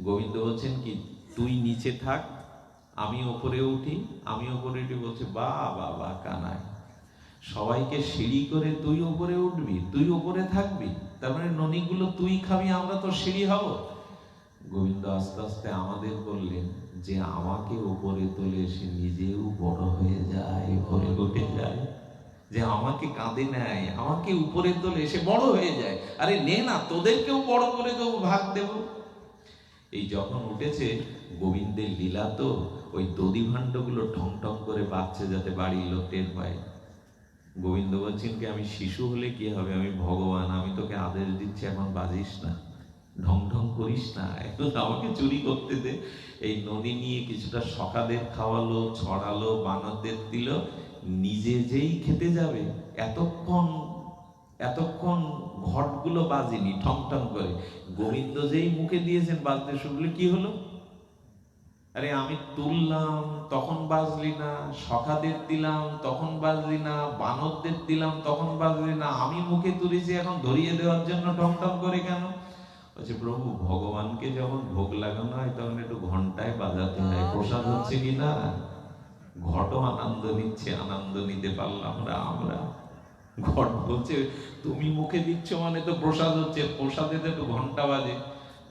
গোবিন্দ বলছেন কি, তুই নিচে থাক, আমি ওপরে উঠি। আমি ওপরে উঠি, বলছে বা বাবা কানাই, সবাইকে সিঁড়ি করে তুই ওপরে উঠবি, তুই ওপরে থাকবি, তার মানে ননিগুলো তুই খাবি, আমরা তো সিঁড়ি হব। গোবিন্দ আস্তে আস্তে আমাদের বললেন যে আমাকে ওপরে তোলে সে নিজেও বড় হয়ে যায়, উপরে উঠে যায়। যে আমাকে কাঁধে নেয়, আমাকে উপরে তোলে, সে বড় হয়ে যায়। আরে নে না, তোদেরকেও বড় করে দেবো, ভাগ দেব। এই যখন উঠেছে, গোবিন্দের লীলা তো ওই দধিভাণ্ডগুলো ঠং ঠং করে বাচ্চা, যাতে বাড়ির লোক টের পায়। গোবিন্দ বলছেন কি, আমি শিশু হলে কি হবে, আমি ভগবান, আমি তোকে আদেশ দিচ্ছি এখন বাজিস না, ঢং ঢং করিস না, এখন আমাকে চুরি করতে দে। এই নদী নিয়ে কিছুটা সখাদের খাওয়ালো, ছড়ালো, বানরদের দিল, নিজে যেই খেতে যাবে, এতক্ষণ ঘটগুলো বাজেনি, ঠং ঠং করে। গোবিন্দ যেই মুখে দিয়েছেন বাজতে শুনলে কি হলো, আরে আমি তুললাম তখন বাজলি না, সখাদের দিলাম তখন বাজলি না, বানরদের দিলাম তখন বাজলি না, আমি মুখে তুলেছি এখন ধরিয়ে দেওয়ার জন্য টম টম করে কেন? বলছে প্রভু ভগবানকে যখন ভোগ লাগানো হয় তখন একটু ঘন্টায় বাজাতে হয়, প্রসাদ হচ্ছে কিনা, ঘট আনন্দ নিচ্ছে, আনন্দ নিতে পারলাম না আমরা। ঘট বলছে তুমি মুখে দিচ্ছ মানে তো প্রসাদ হচ্ছে, প্রসাদে তো একটু ঘন্টা বাজে।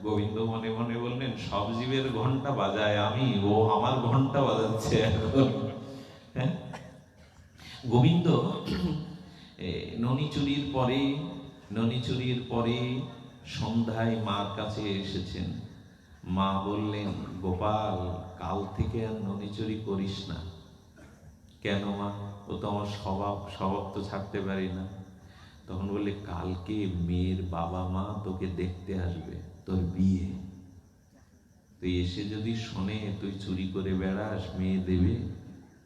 গোবিন্দ মনে মনে বললেন, সব জীবের ঘন্টা বাজায় আমি, ও আমার ঘন্টা বাজাচ্ছে এখন। হ্যাঁ, গোবিন্দ ননি চুরির পরে সন্ধ্যায় মার কাছে এসেছেন। মা বললেন, গোপাল কাল থেকে আর ননি চুরি করিস না। কেন মা? ও তো আমার স্বভাব তো ছাড়তে পারি না। তখন বললে, কালকে মেয়ের বাবা মা তোকে দেখতে আসবে, তোর বিয়ে, তুই এসে যদি শোনে তুই চুরি করে বেড়াস, মেয়ে দেবে?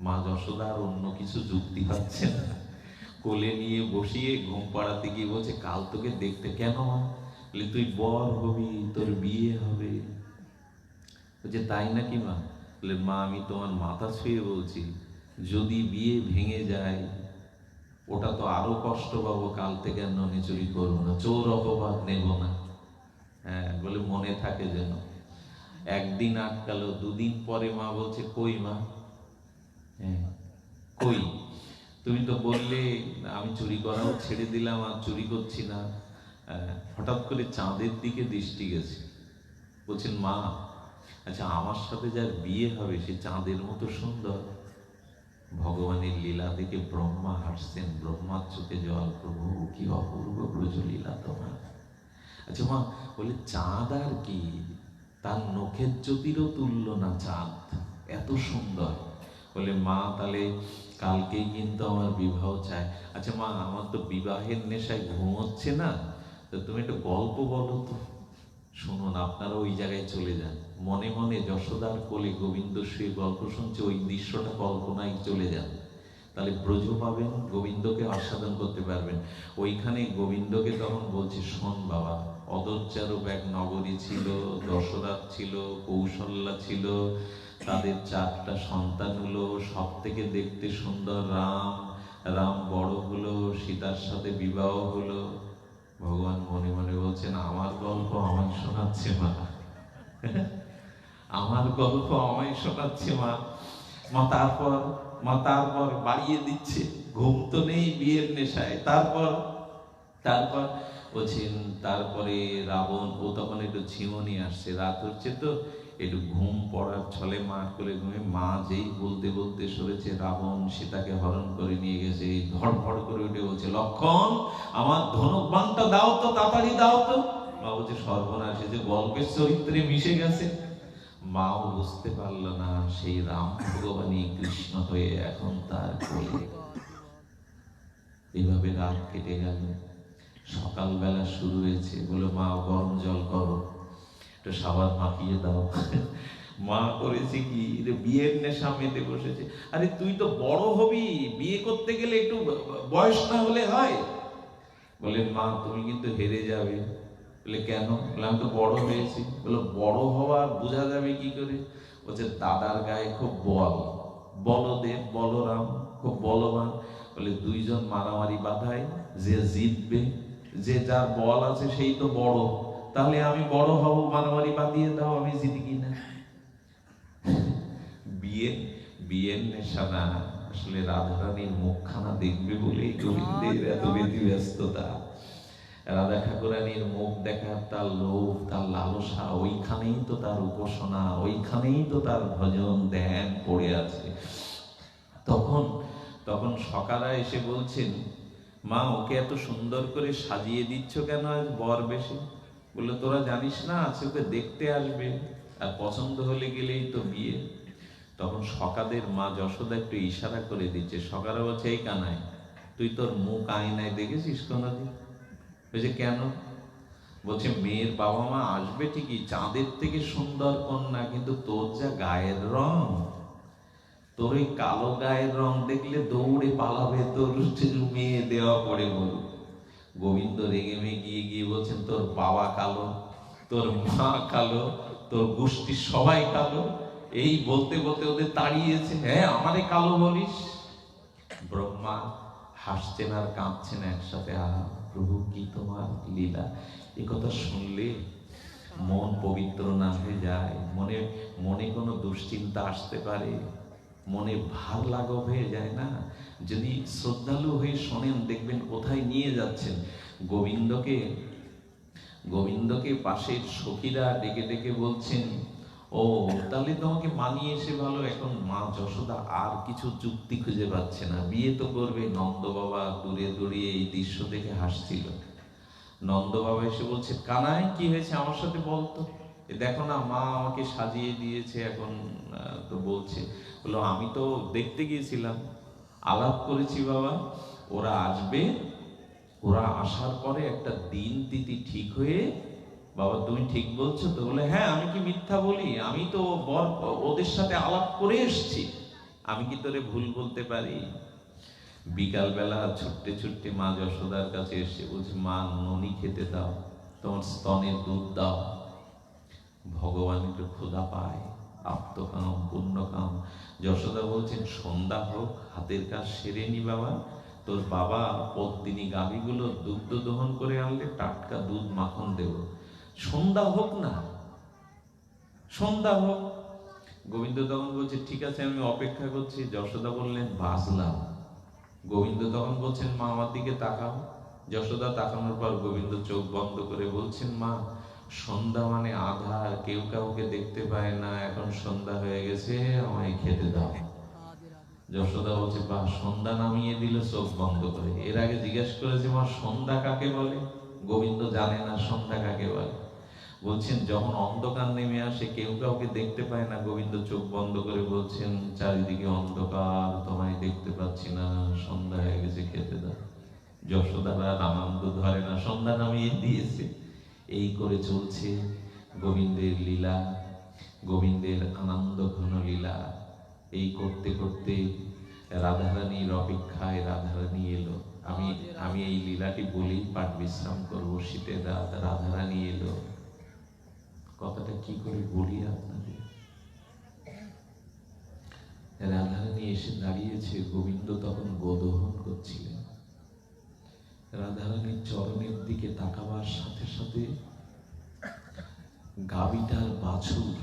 মা যশোদা আর অন্য কিছু যুক্তি পাচ্ছে না, কোলে নিয়ে বসিয়ে ঘুম পাড়াতে গিয়ে বলছে, কাল তোকে দেখতে। কেন মা? বলে তুই বর হবি, তোর বিয়ে হবে। বলছে তাই নাকি মা? বলে মা আমি তোমার মাথা ছুঁয়ে বলছি, যদি বিয়ে ভেঙে যায় ওটা তো আরো কষ্ট পাবো, কাল থেকে আর ননি চুরি করবো না, চোর অপবাদ নেব না। হ্যাঁ, বলে মনে থাকে যেন। একদিন আটকালো, দুদিন পরে মা বলছে, কই মা, হ্যাঁ কই, তুমি তো বললে আমি চুরি করাও ছেড়ে দিলাম, আর চুরি করছি না। হঠাৎ করে চাঁদের দিকে দৃষ্টি গেছে। বলছেন, মা আচ্ছা আমার সাথে যার বিয়ে হবে সে চাঁদের মতো সুন্দর? ভগবানের লীলা দেখে ব্রহ্মা হাসছেন, ব্রহ্মার চোখে জল, প্রভু কি অপূর্ব ব্রজলীলা তোমার। আচ্ছা মা, বলে চাঁদ আর কি, তার নখের জ্যোতিরও তুল্য না চাঁদ, এত সুন্দর। বলে মা তাহলে কালকেই কিন্তু আমার বিবাহ চাই। আচ্ছা মা, আমার তো বিবাহের নেশায় ঘুম হচ্ছে না, তো তুমি একটা গল্প বলো তো। শুনুন, আপনারা ওই জায়গায় চলে যান, মনে মনে যশোদার কোলে গোবিন্দ শুয়ে গল্প শুনছে, ওই দৃশ্যটা কল্পনায় চলে যান, তাহলে ব্রজ পাবেন, গোবিন্দকে আস্বাদন করতে পারবেন। ওইখানে গোবিন্দকে তখন বলছে, শোন বাবা, অদরচারূপ এক নগরী ছিল, দশরথ ছিল, কৌশল্যা ছিল, তাদের 4টা সন্তান হলো, সব থেকে দেখতে সুন্দর রাম। রাম বড় হলো, সীতার সাথে বিবাহ হলো। ভগবান মনে মনে বলছেন, আমার গল্প আমায় শোনাচ্ছে মা, আমার গল্প আমায় শোনাচ্ছে মা। মা তারপর বাড়িয়ে দিচ্ছে, ঘুম তো নেই বিয়ের নেশায়। তারপর বলছেন, তারপরে রাবণ, ও তখন একটু ঝিমুনি আসছে, রাত হচ্ছে তো একটু ঘুম পড়ার ছলে মা করে ঘুমে, মা যেই বলতে বলতে সরেছে, রাবণ সীতাকে হরণ করে নিয়ে গেছে। ধড়ফড় করে উঠে বলছে, লক্ষণ আমার ধনুক বাণটা দাও তো, তাড়াতাড়ি দাও তো। মা বলছে, সর্বনাশ, যে গল্পের চরিত্রে মিশে গেছে। মাও বুঝতে পারল না, সেই রাম ভগবানই কৃষ্ণ হয়ে এখন তার কোলে। এভাবে রাত কেটে গেল। সকালবেলা শুরু হয়েছে, বলে মা গরম জল করো, একটু সাবান মাখিয়ে দাও। মা করেছে কি, বিয়ের নেশা মেতে বসেছে। আরে তুই তো বড় হবি, বিয়ে করতে গেলে একটু বয়স না হলে হয়? বলে মা তুমি কিন্তু হেরে যাবে। বলে কেন? বলে আমি তো বড় হয়েছি। বলে বড় হওয়া বোঝা যাবে কি করে? বলছে দাদার গায়ে খুব বল, বলদেব বলরাম খুব বলবান। বলে 2 জন মারামারি বাঁধায়, যে জিতবে, যে যার বল আছে সেই তো বড়, তাহলে আমি বড় হব, মারামারি বাঁধিয়ে দাও, আমি জিতি কিনা। বিয়ের নেশা না, আসলে রাধারানীর মুখখানা দেখবে বলে গোবিন্দের এত ব্যতিব্যস্ততা। রাধা ঠাকুরানীর মুখ দেখার তার লোভ, তার লালসা, ওইখানেই তো তার উপাসনা, ওইখানেই তো তার ভজন ধ্যান পড়ে আছে। তখন সকারা এসে বলছেন, মা ওকে এত সুন্দর করে সাজিয়ে দিচ্ছ কেন আজ বর বেশে? বললো তোরা জানিস না, আছে ওকে দেখতে আসবে, আর পছন্দ হলে গেলেই তো বিয়ে। তখন সকাদের মা যশোদা একটু ইশারা করে দিচ্ছে। সকারা বলছে, এই কানাই, তুই তোর মুখ আয়নায় দেখেছিস কোনোদিন? বলছে কেন? বলছে মেয়ের বাবা মা আসবে ঠিকই, চাঁদের থেকে সুন্দর কন্যা, কিন্তু তোর যা গায়ের রং, তোর ওই কালো গায়ের রং দেখলে দৌড়ে পালাবে তোর মেয়ে দেওয়া পড়ে বল। গোবিন্দ রেগে মেগে গিয়ে বলছেন, তোর বাবা কালো, তোর মা কালো, তোর গোষ্ঠীর সবাই কালো। এই বলতে বলতে ওদের তাড়িয়েছে। হ্যাঁ আমারে কালো বলিস? ব্রহ্মা হাসছেন আর কাঁদছেন একসাথে। আহা প্রভু, কি তোমার লীলা! এ কথা শুনলে মন পবিত্র না হয়ে যায়? মনে কোনো দুশ্চিন্তা আসতে পারে, মনে ভার লাঘব হয়ে যায় না? যদি শ্রদ্ধালু হয়ে শোনেন, দেখবেন কোথায় নিয়ে যাচ্ছেন। গোবিন্দকে পাশের সখীরা ডেকে ডেকে বলছেন, ও তাহলে তোমাকে মানিয়ে এসে ভালো। এখন মা যশোদা আর কিছু যুক্তি খুঁজে পাচ্ছে না, বিয়ে তো করবে। নন্দ বাবা দূরে দূরে এই দৃশ্য দেখে হাসছিল। নন্দ বাবা এসে বলছে, কানাই কি হয়েছে আমার সাথে বলতো, দেখো না মা আমাকে সাজিয়ে দিয়েছে, এখন তো বলছে। বললো আমি তো দেখতে গিয়েছিলাম, আলাপ করেছি বাবা, ওরা আসবে, ওরা আসার পরে একটা দিন তিথি ঠিক হয়ে, বাবা তুমি ঠিক বলছো তো? বলে হ্যাঁ, আমি কি মিথ্যা বলি? আমি তো ওদের সাথে আলাপ করে এসছি, আমি কি তোরে ভুল বলতে পারি? বিকালবেলা ছুটতে ছুটতে মা যশোদার কাছে এসে বলছে, মা ননি খেতে দাও, তোমার স্তনের দুধ দাও। ভগবান একটু ক্ষুধা পায়, আপ্তকাম পুণ্যকাম। যশোদা বলছেন সন্ধ্যা হোক, হাতের কাজ সেরে নি বাবা, তোর বাবা পদ্মিনী গাভীগুলো দুগ্ধ দহন করে আনলে টাটকা দুধ মাখন দেব, সন্ধ্যা হোক না, সন্ধ্যা হোক। গোবিন্দ তখন বলছে ঠিক আছে আমি অপেক্ষা করছি। যশোদা বললেন বাজলাম। গোবিন্দ তখন বলছেন মা আমার দিকে তাকাও। যশোদা তাকানোর পর গোবিন্দ চোখ বন্ধ করে বলছেন মা সন্ধ্যা মানে আধার, কেউ কাউকে দেখতে পায় না, এখন সন্ধ্যা হয়ে গেছে, আমায় খেতে দাও। যশোদা বলছে বা সন্ধ্যা নামিয়ে দিল চোখ বন্ধ করে। এর আগে জিজ্ঞেস করেছে মা সন্ধ্যা কাকে বলে? গোবিন্দ জানে না সন্ধ্যা কাকে বলে। বলছেন যখন অন্ধকার নেমে আসে, কেউ কাউকে দেখতে পায় না, গোবিন্দ চোখ বন্ধ করে বলছেন চারিদিকে অন্ধকার, তোমায় দেখতে পাচ্ছি না, সন্ধ্যা হয়ে গেছে, খেতে দাও। যশোদার আর আনন্দ ধরে না, সন্ধ্যা নামিয়ে দিয়েছে। এই করে চলছে গোবিন্দের লীলা, গোবিন্দের আনন্দ ঘন লীলা। এই করতে করতে রাধারানীর অপেক্ষায় রাধারানী এলো। আমি এই লীলাটি বলেই পাঠ বিশ্রাম করবো। শীতের রাত, রাধারানী এলো। কথাটা কি করে বলি আপনাদের। রাধারানী এসে দাঁড়িয়েছে, গোবিন্দ তখন গোদহন করছিলেন। রাধারানীর চরণের দিকে তাকাবার সাথে সাথে গাভীটার বাছুর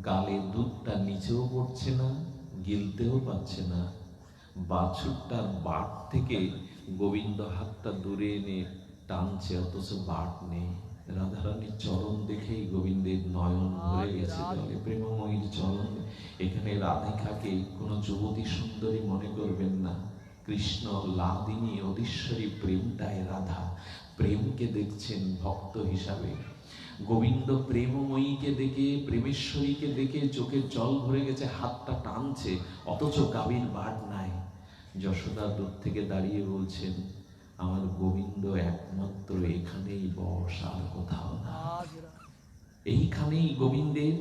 গালে দুধটা নিচেও পড়ছে না, গিলতেও পাচ্ছে না। বাছুরটার বাট থেকে গোবিন্দ হাতটা দূরে এনে টানছে, অথচ বাট নেই। রাধারানীর চরণ দেখেই গোবিন্দের নয়ন ভরে গেছে জলে। প্রেমময়ীর চরণ। এখানে রাধিকাকে কোনো যুবতী সুন্দরী মনে করবেন না। কৃষ্ণ লাদিনী অধীশ্বরী প্রেমটাই রাধা। প্রেমকে দেখছেন ভক্ত হিসাবে। গোবিন্দ প্রেমময়ীকে দেখে, প্রেমেশ্বরীকে দেখে চোখের জল ভরে গেছে, হাতটা টানছে, অথচ গাভীর বাট নাই। যশোদা দূর থেকে দাঁড়িয়ে বলছেন আমার গোবিন্দ একমাত্র এখানেই বস, আর কোথাও না। এইখানেই গোবিন্দের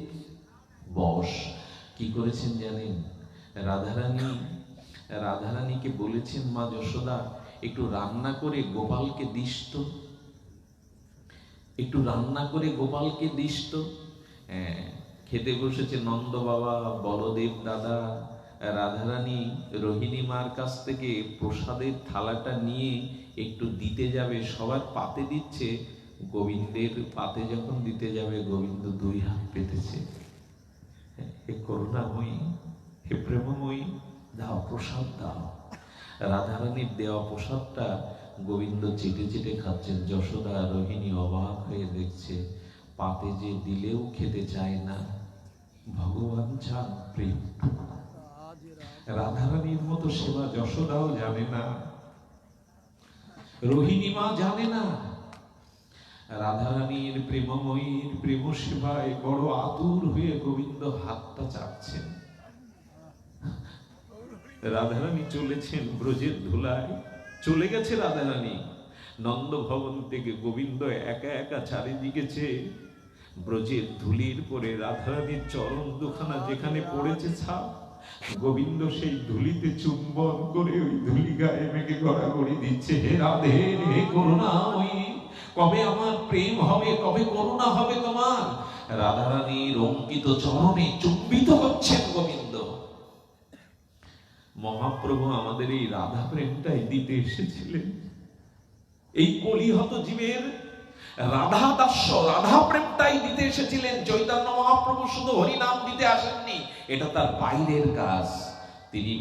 বস। কি করেছেন জানেন? রাধারানীকে বলেছেন মা যশোদা একটু রান্না করে গোপালকে দিস তো, একটু রান্না করে গোপালকে দিস তো। খেতে বসেছে নন্দ বাবা, বলদেব দাদা। রাধারানী রোহিণী মার কাছ থেকে প্রসাদের থালাটা নিয়ে একটু দিতে যাবে, সবার পাতে দিচ্ছে। গোবিন্দের পাতে যখন দিতে যাবে, গোবিন্দ দুই হাত পেতেছে। হে করুণাময়ী, হে প্রেমময়ী, দাও প্রসাদ দাও। রাধারানীর দেওয়া প্রসাদটা গোবিন্দ চেটে চেটে খাচ্ছেন। যশোদা রোহিণী অবাক হয়ে দেখছে, পাতে যে দিলেও খেতে চায় না। ভগবান চান প্রেম। রাধারানীর মতো সেবা যশোদাও জানে না, রোহিণী মা জানে না। রাধারানীর প্রেমময়ীর প্রেম সেবায় বড় আতুর হয়ে গোবিন্দ হাতটা চাপছেন। রাধারানী চলেছেন ব্রজের ধুলায়, চলে গেছে রাধারানী। নন্দ ভবন থেকে গোবিন্দ একা একা চারিদিকে চেয়ে ব্রজের ধুলির পরে রাধারানীর চরণ দুখানা যেখানে পড়েছে ছাপ, গোবিন্দ সেই ধুলিতে চুম্বন করে ওই ধুলি গায়ে মেঘে গড়াগড়ি দিচ্ছে। হে রাধে, হে করুণাময়ী, কবে আমার প্রেম হবে, কবে করুণা হবে তোমার? রাধারানীর অঙ্কিত চরণে চুম্বিত হচ্ছেন গোবিন্দ। মহাপ্রভু আমাদের এই রাধা প্রেমটাই দিতে এসেছিলেন। এই কলিহত জীবের রাধা দাস্য, রাধা প্রেমটাই দিতে এসেছিলেন। চৈতন্য মহাপ্রভু শুধু হরিনাম দিতে আসেননি, এটা তার বাইরের কাজ। তিনি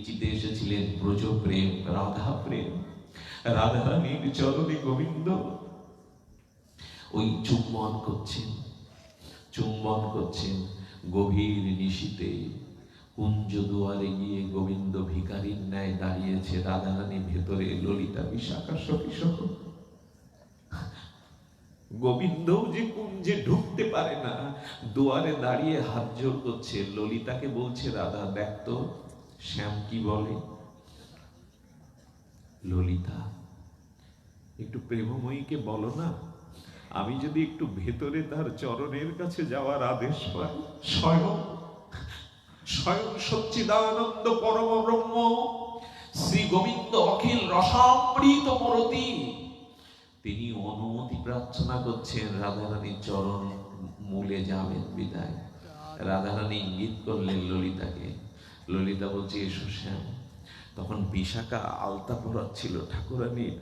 জিতে এসেছিলেন ব্রজ প্রেম, রাধা প্রেম। রাধারানীর চরণে গোবিন্দ ওই চুম্বন করছেন, চুম্বন করছেন। গভীর নিশীতে কুঞ্জ দুয়ারে গিয়ে গোবিন্দ ভিখারির ন্যায় দাঁড়িয়েছে। রাধারানী ভেতরে, ললিতা বিশাখা সখী সহ। গোবিন্দ যে কুঞ্জে ঢুকতে পারে না, দুয়ারে দাঁড়িয়ে হাত জোর করছে। ললিতাকে বলছে রাধা দেখতো শ্যাম কি বলে। ললিতা একটু প্রেমময়ীকে বলো না, আমি যদি একটু ভেতরে তার চরণের কাছে যাওয়ার আদেশ পাই। স্বয়ং স্বয়ং সচ্চিদানন্দ পরম ব্রহ্ম শ্রী গোবিন্দ অখিল রসামৃত মূরতি, তিনি অনুমতি প্রার্থনা করছেন রাধারানীর চরণ মূলে যাবেন বিদায়। রাধারানী ইঙ্গিত করলেন ললিতাকে। ললিতা বলছে, এসো শ্যাম। তখন বিশাখা আলতা পরাচ্ছিল ঠাকুরানীর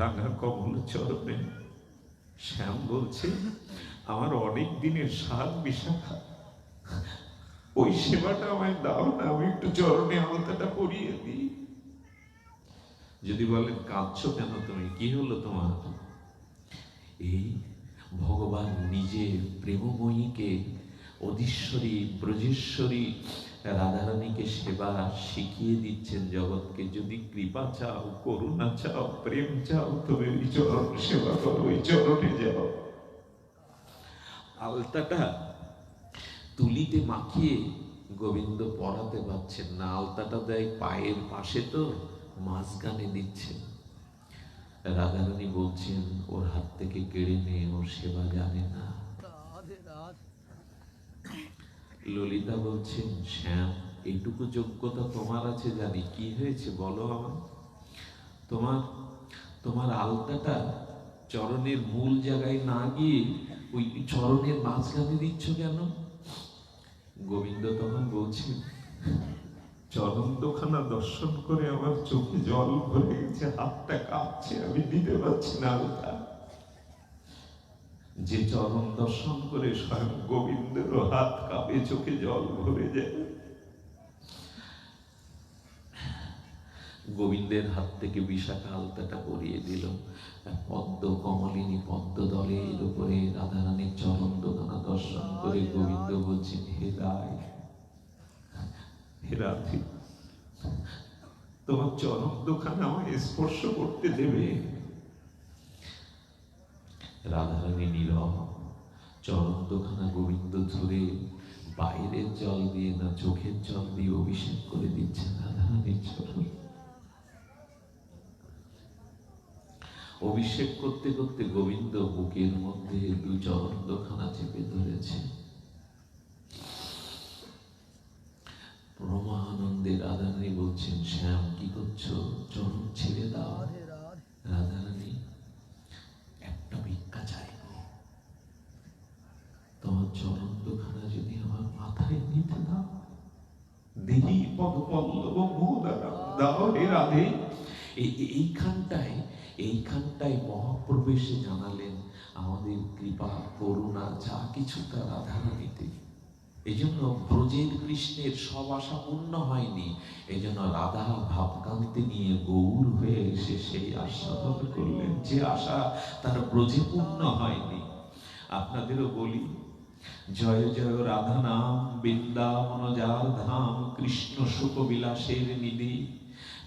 রাঙা কমল চরণে। শ্যাম বলছে, আমার অনেক দিনের স্বাদ বিশাখা, ওই সেবাটা আমায় দাও না, আমি একটু চরণে আলতাটা পরিয়ে দিই। যদি বলেন কাঁদছো কেন তুমি, কি হলো তোমার? এই ভগবান নিজে প্রেমময়ীকে, অধীশ্বরী ব্রজেশ্বরী রাধারানীকে সেবা শিখিয়ে দিচ্ছেন জগৎকে। যদি কৃপা চাও, করুণা চাও, প্রেম চাও, তবে ওই চরণ সেবা করো, ওই চরণে যাও। আলতাটা তুলিতে মাখিয়ে গোবিন্দ পরাতে পারছেন না, আলতাটা দেয় পায়ের পাশে, তো মাঝখানে দিচ্ছেন। রাধারানী বলছেন, ওর হাত থেকে কেড়ে নিয়ে, ওর সেবা জানে না। ললিতা বলছেন, শ্যাম, এইটুকু যোগ্যতা তোমার আছে জানি, কি হয়েছে বলো আমার? তোমার আলতাটা চরণের মূল জায়গায় না গিয়ে ওই চরণের মাঝখানে দিচ্ছ কেন? গোবিন্দ তখন বলছেন, চরণ দুখানা দর্শন করে আমার চোখে জল ভরে গেছে, হাতটা কাঁপছে, আমি দিতে পারছি না আলতা। যে চরণ দর্শন করে স্বয়ং গোবিন্দেরও হাত কাঁপে, চোখে জল ভরে যায়। গোবিন্দের হাত থেকে বিশাখা আলতাটা পরিয়ে দিল। পদ্ম কমলিনী পদ্ম দলের উপরে রাধারানীর চরণ দুখানা দর্শন করে গোবিন্দ বলছেন, হে রায়, হে রাধে, তোমার চরণ দুখানা আমায় স্পর্শ করতে দেবে? রাধারানী নীরব। চরণ দুখানা গোবিন্দ ধরে বাইরের জল দিয়ে না, চোখের জল দিয়ে অভিষেক করে দিচ্ছেন রাধারানীর চরণ। অভিষেক করতে করতে গোবিন্দ বুকের মধ্যে দুই চরণ দুখানা চেপে ধরেছে। পরমানন্দে রাধারানী বলছেন, শ্যাম কি করছো? চরণ ছেড়ে দাও। রাধারানী, একটা ভিক্ষা চাইব, তোমার চরণ দুখানা যদি আমার মাথায় নিতে দাও। দেহি পদ পল্লব মোদারাম, দাও হে রাধে। এইখানটায় মহাপ্রবেশে জানালেন আমাদের কৃপা করুণা যা কিছু তা রাধারানীতে। এই জন্য ব্রজের কৃষ্ণের সব আশা পূর্ণ হয়নি, এই জন্য রাধা ভাবকান্তি নিয়ে গৌর হয়ে এসে সেই আস্বাদন করলেন যে আশা তার ব্রজে পূর্ণ হয়নি। আপনাদেরও বলি, জয় জয় রাধা নাম, বৃন্দাবন যার ধাম, কৃষ্ণ সুখ বিলাসের নিধি।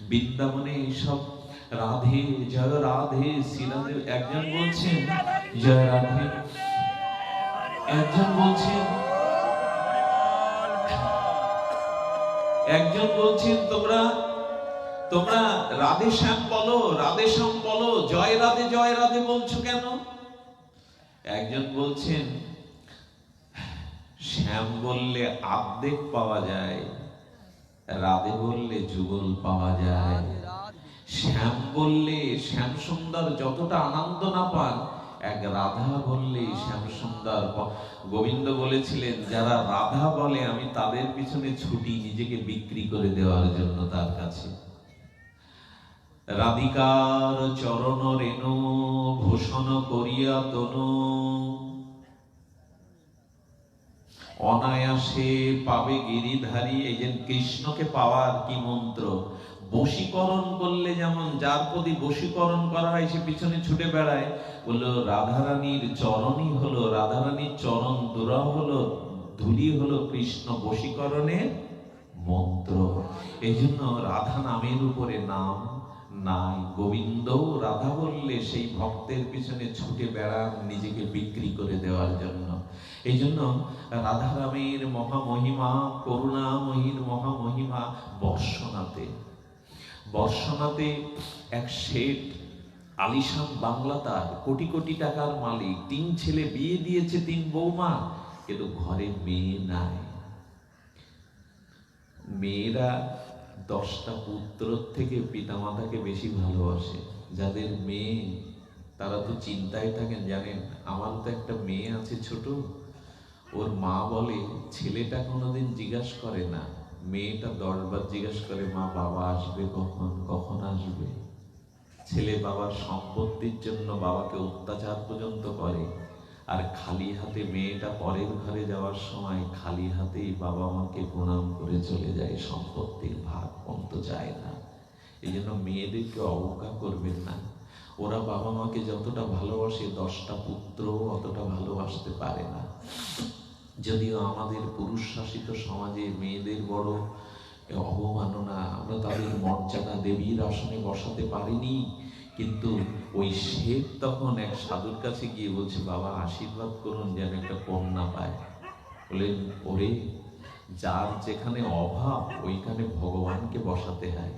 বৃন্দাবনে সব রাধে, জয় রাধে, শ্রীরাধে। একজন বলছেন জয় রাধে, একজন বলছেন তোমরা রাধে শ্যাম বলো, রাধে শ্যাম বলো, জয় রাধে বলছো কেন? একজন বলছেন, শ্যাম বললে আর্ধেক পাওয়া যায়, রাধে বললে যুগল পাওয়া যায়। শ্যাম বললে শ্যাম সুন্দর যতটা আনন্দ না পান, এক রাধা বললে শ্যাম সুন্দর। গোবিন্দ বলেছিলেন, যারা রাধা বলে আমি তাদের পিছনে ছুটি, নিজেকে বিক্রি করে দেওয়ার জন্য তার কাছে। রাধিকার চরণ রেণু ভূষণ করিয়া তনু, অনায়াসে পাবে গিরিধারী। এই যে কৃষ্ণকে পাওয়ার কি মন্ত্র! বশীকরণ করলে যেমন যার প্রতি বশীকরণ করা হয় সে পিছনে ছুটে বেড়ায়, বললো রাধারানীর চরণই হলো, রাধারানীর চরণ দুরা হলো, ধুলি হলো কৃষ্ণ বশীকরণের মন্ত্র। এই জন্য রাধা নামের উপরে নাম নাই। গোবিন্দ রাধা বললে সেই ভক্তের পিছনে ছুটে বেড়ান নিজেকে বিক্রি করে দেওয়ার জন্য। এই জন্য রাধারামের মহামহিমা, করুণাময়ীর মহামহিমা। বর্ষনাতে এক শেঠ, আলিশান বাংলা, তার কোটি কোটি টাকার মালিক, 3 ছেলে, বিয়ে দিয়েছে 3 বৌমা, কিন্তু ঘরে মেয়ে নাই। মেয়েরা 10টা পুত্র থেকে পিতামাতাকে বেশি ভালোবাসে। যাদের মেয়ে তারা তো চিন্তায় থাকেন, জানেন আমার তো একটা মেয়ে আছে ছোট, ওর মা বলে, ছেলেটা কোনোদিন জিজ্ঞাসা করে না, মেয়েটা 10 বার জিজ্ঞাসা করে, মা বাবা আসবে কখন, কখন আসবে। ছেলে বাবার সম্পত্তির জন্য বাবাকে অত্যাচার পর্যন্ত করে, আর খালি হাতে মেয়েটা পরের ঘরে যাওয়ার সময় খালি হাতেই বাবা মাকে প্রণাম করে চলে যায়, সম্পত্তির ভাগ পর্যন্ত যায় না। এই জন্য মেয়েদেরকে অবজ্ঞা করবেন না। ওরা বাবা মাকে যতটা ভালোবাসে 10টা পুত্র অতটা ভালোবাসতে পারে না। যদিও আমাদের পুরুষ শাসিত সমাজে মেয়েদের বড় অবমাননা, আমরা তাদের মর্যাদা দেবীর আসনে বসাতে পারিনি। কিন্তু ওই শেখ তখন এক সাধুর কাছে গিয়ে বলছে, বাবা আশীর্বাদ করুন যেন একটা কন্যা পায়। বললেন, ওরে, যার যেখানে অভাব ওইখানে ভগবানকে বসাতে হয়।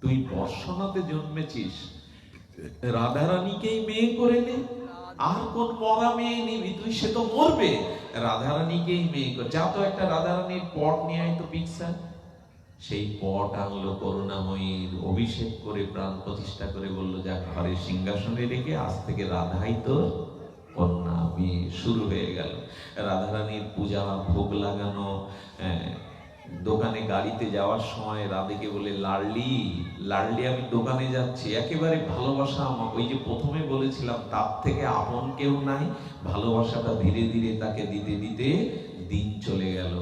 তুই বর্ষণাতে জন্মেছিস, রাধারানীকেই মেয়ে করে নে, আর কোন মরা মেয়ে নিবি তুই? সে তো মরবে, রাধারানীকেই মেয়ে করে। যা তো একটা রাধারানীর পট নিয়ে আয় তো পিকচার। সেই পট আনলো, করুণাময়ীর অভিষেক করে প্রাণ প্রতিষ্ঠা করে বললো, যা ঘরে সিংহাসনে রেখে আজ থেকে রাধাই তোর কন্যা। বিয়ে শুরু হয়ে গেল। রাধারানীর পূজা, ভোগ লাগানো, দোকানে গাড়িতে যাওয়ার সময় রাধেকে বলে, লাডলি লাডলি আমি দোকানে যাচ্ছি। একেবারে ভালোবাসা আমার, ওই যে প্রথমে বলেছিলাম তার থেকে আপন কেউ নাই, ভালোবাসাটা ধীরে ধীরে তাকে দিতে দিতে দিন চলে গেল।